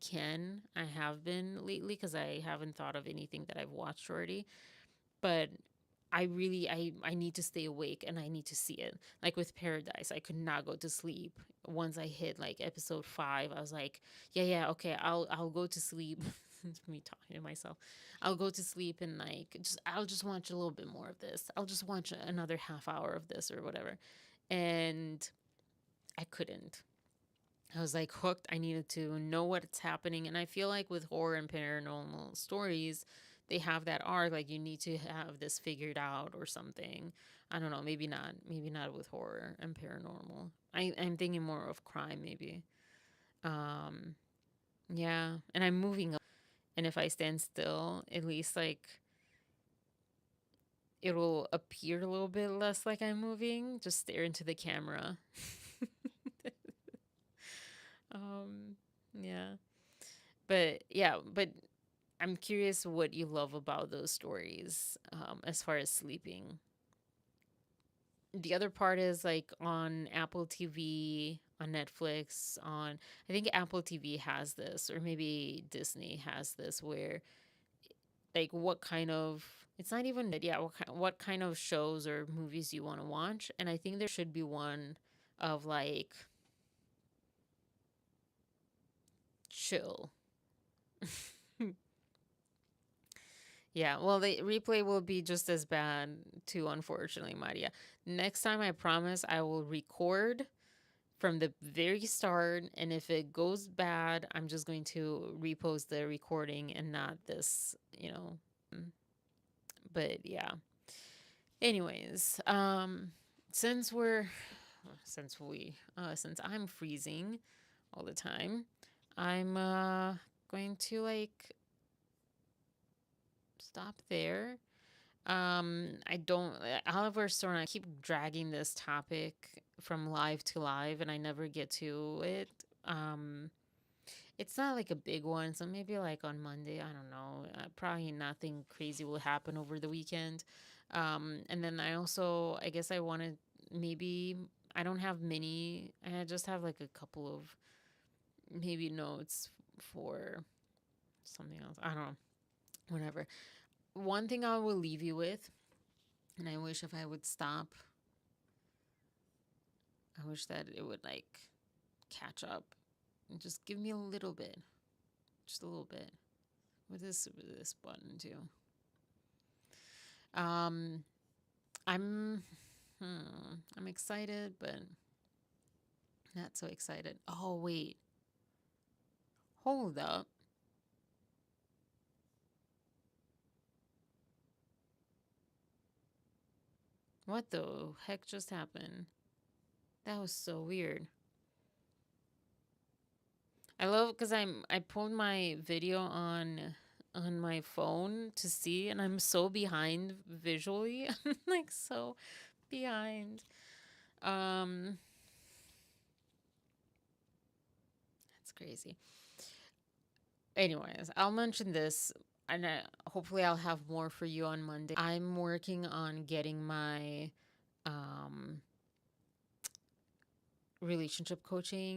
have been lately because I haven't thought of anything that I've watched already. But I need to stay awake and I need to see it. Like with Paradise, I could not go to sleep. Once I hit like episode 5, I was like, yeah, okay, I'll go to sleep. It's me talking to myself. I'll go to sleep and like I'll just watch a little bit more of this. I'll just watch another half hour of this or whatever. And I couldn't. I was like hooked. I needed to know what's happening. And I feel like with horror and paranormal stories, they have that arc. Like you need to have this figured out or something. I don't know. Maybe not. Maybe not with horror and paranormal. I'm thinking more of crime, maybe. Um, yeah. And I'm moving. And if I stand still, at least like it'll appear a little bit less like I'm moving. Just stare into the camera. um, yeah. But I'm curious what you love about those stories as far as sleeping. The other part is like on Apple TV, on Netflix, on I think Apple TV has this, or maybe Disney has this, where like what kind of it's not even yeah what kind of shows or movies you want to watch, and I think there should be one of like chill. Yeah, well, the replay will be just as bad too, unfortunately, Maria. Next time, I promise I will record from the very start, and if it goes bad, I'm just going to repost the recording and not this, you know. But yeah. Anyways, since we're since I'm freezing all the time, I'm going to like stop there. I don't Oliver Stone, I keep dragging this topic from live to live and I never get to it. It's not like a big one, so maybe like on Monday, I don't know. Probably nothing crazy will happen over the weekend. And then I guess I wanted maybe I don't have many. I just have like a couple of maybe notes for something else. I don't know. Whatever. One thing I will leave you with, and I wish if I would stop, I wish that it would like catch up and just give me a little bit, just a little bit with this button too. Um, I'm I'm excited, but not so excited. Oh wait, hold up. What the heck just happened? That was so weird. I love because I pulled my video on my phone to see, and I'm so behind visually. I'm like so behind. That's crazy. Anyways, I'll mention this, and hopefully I'll have more for you on Monday. I'm working on getting my relationship coaching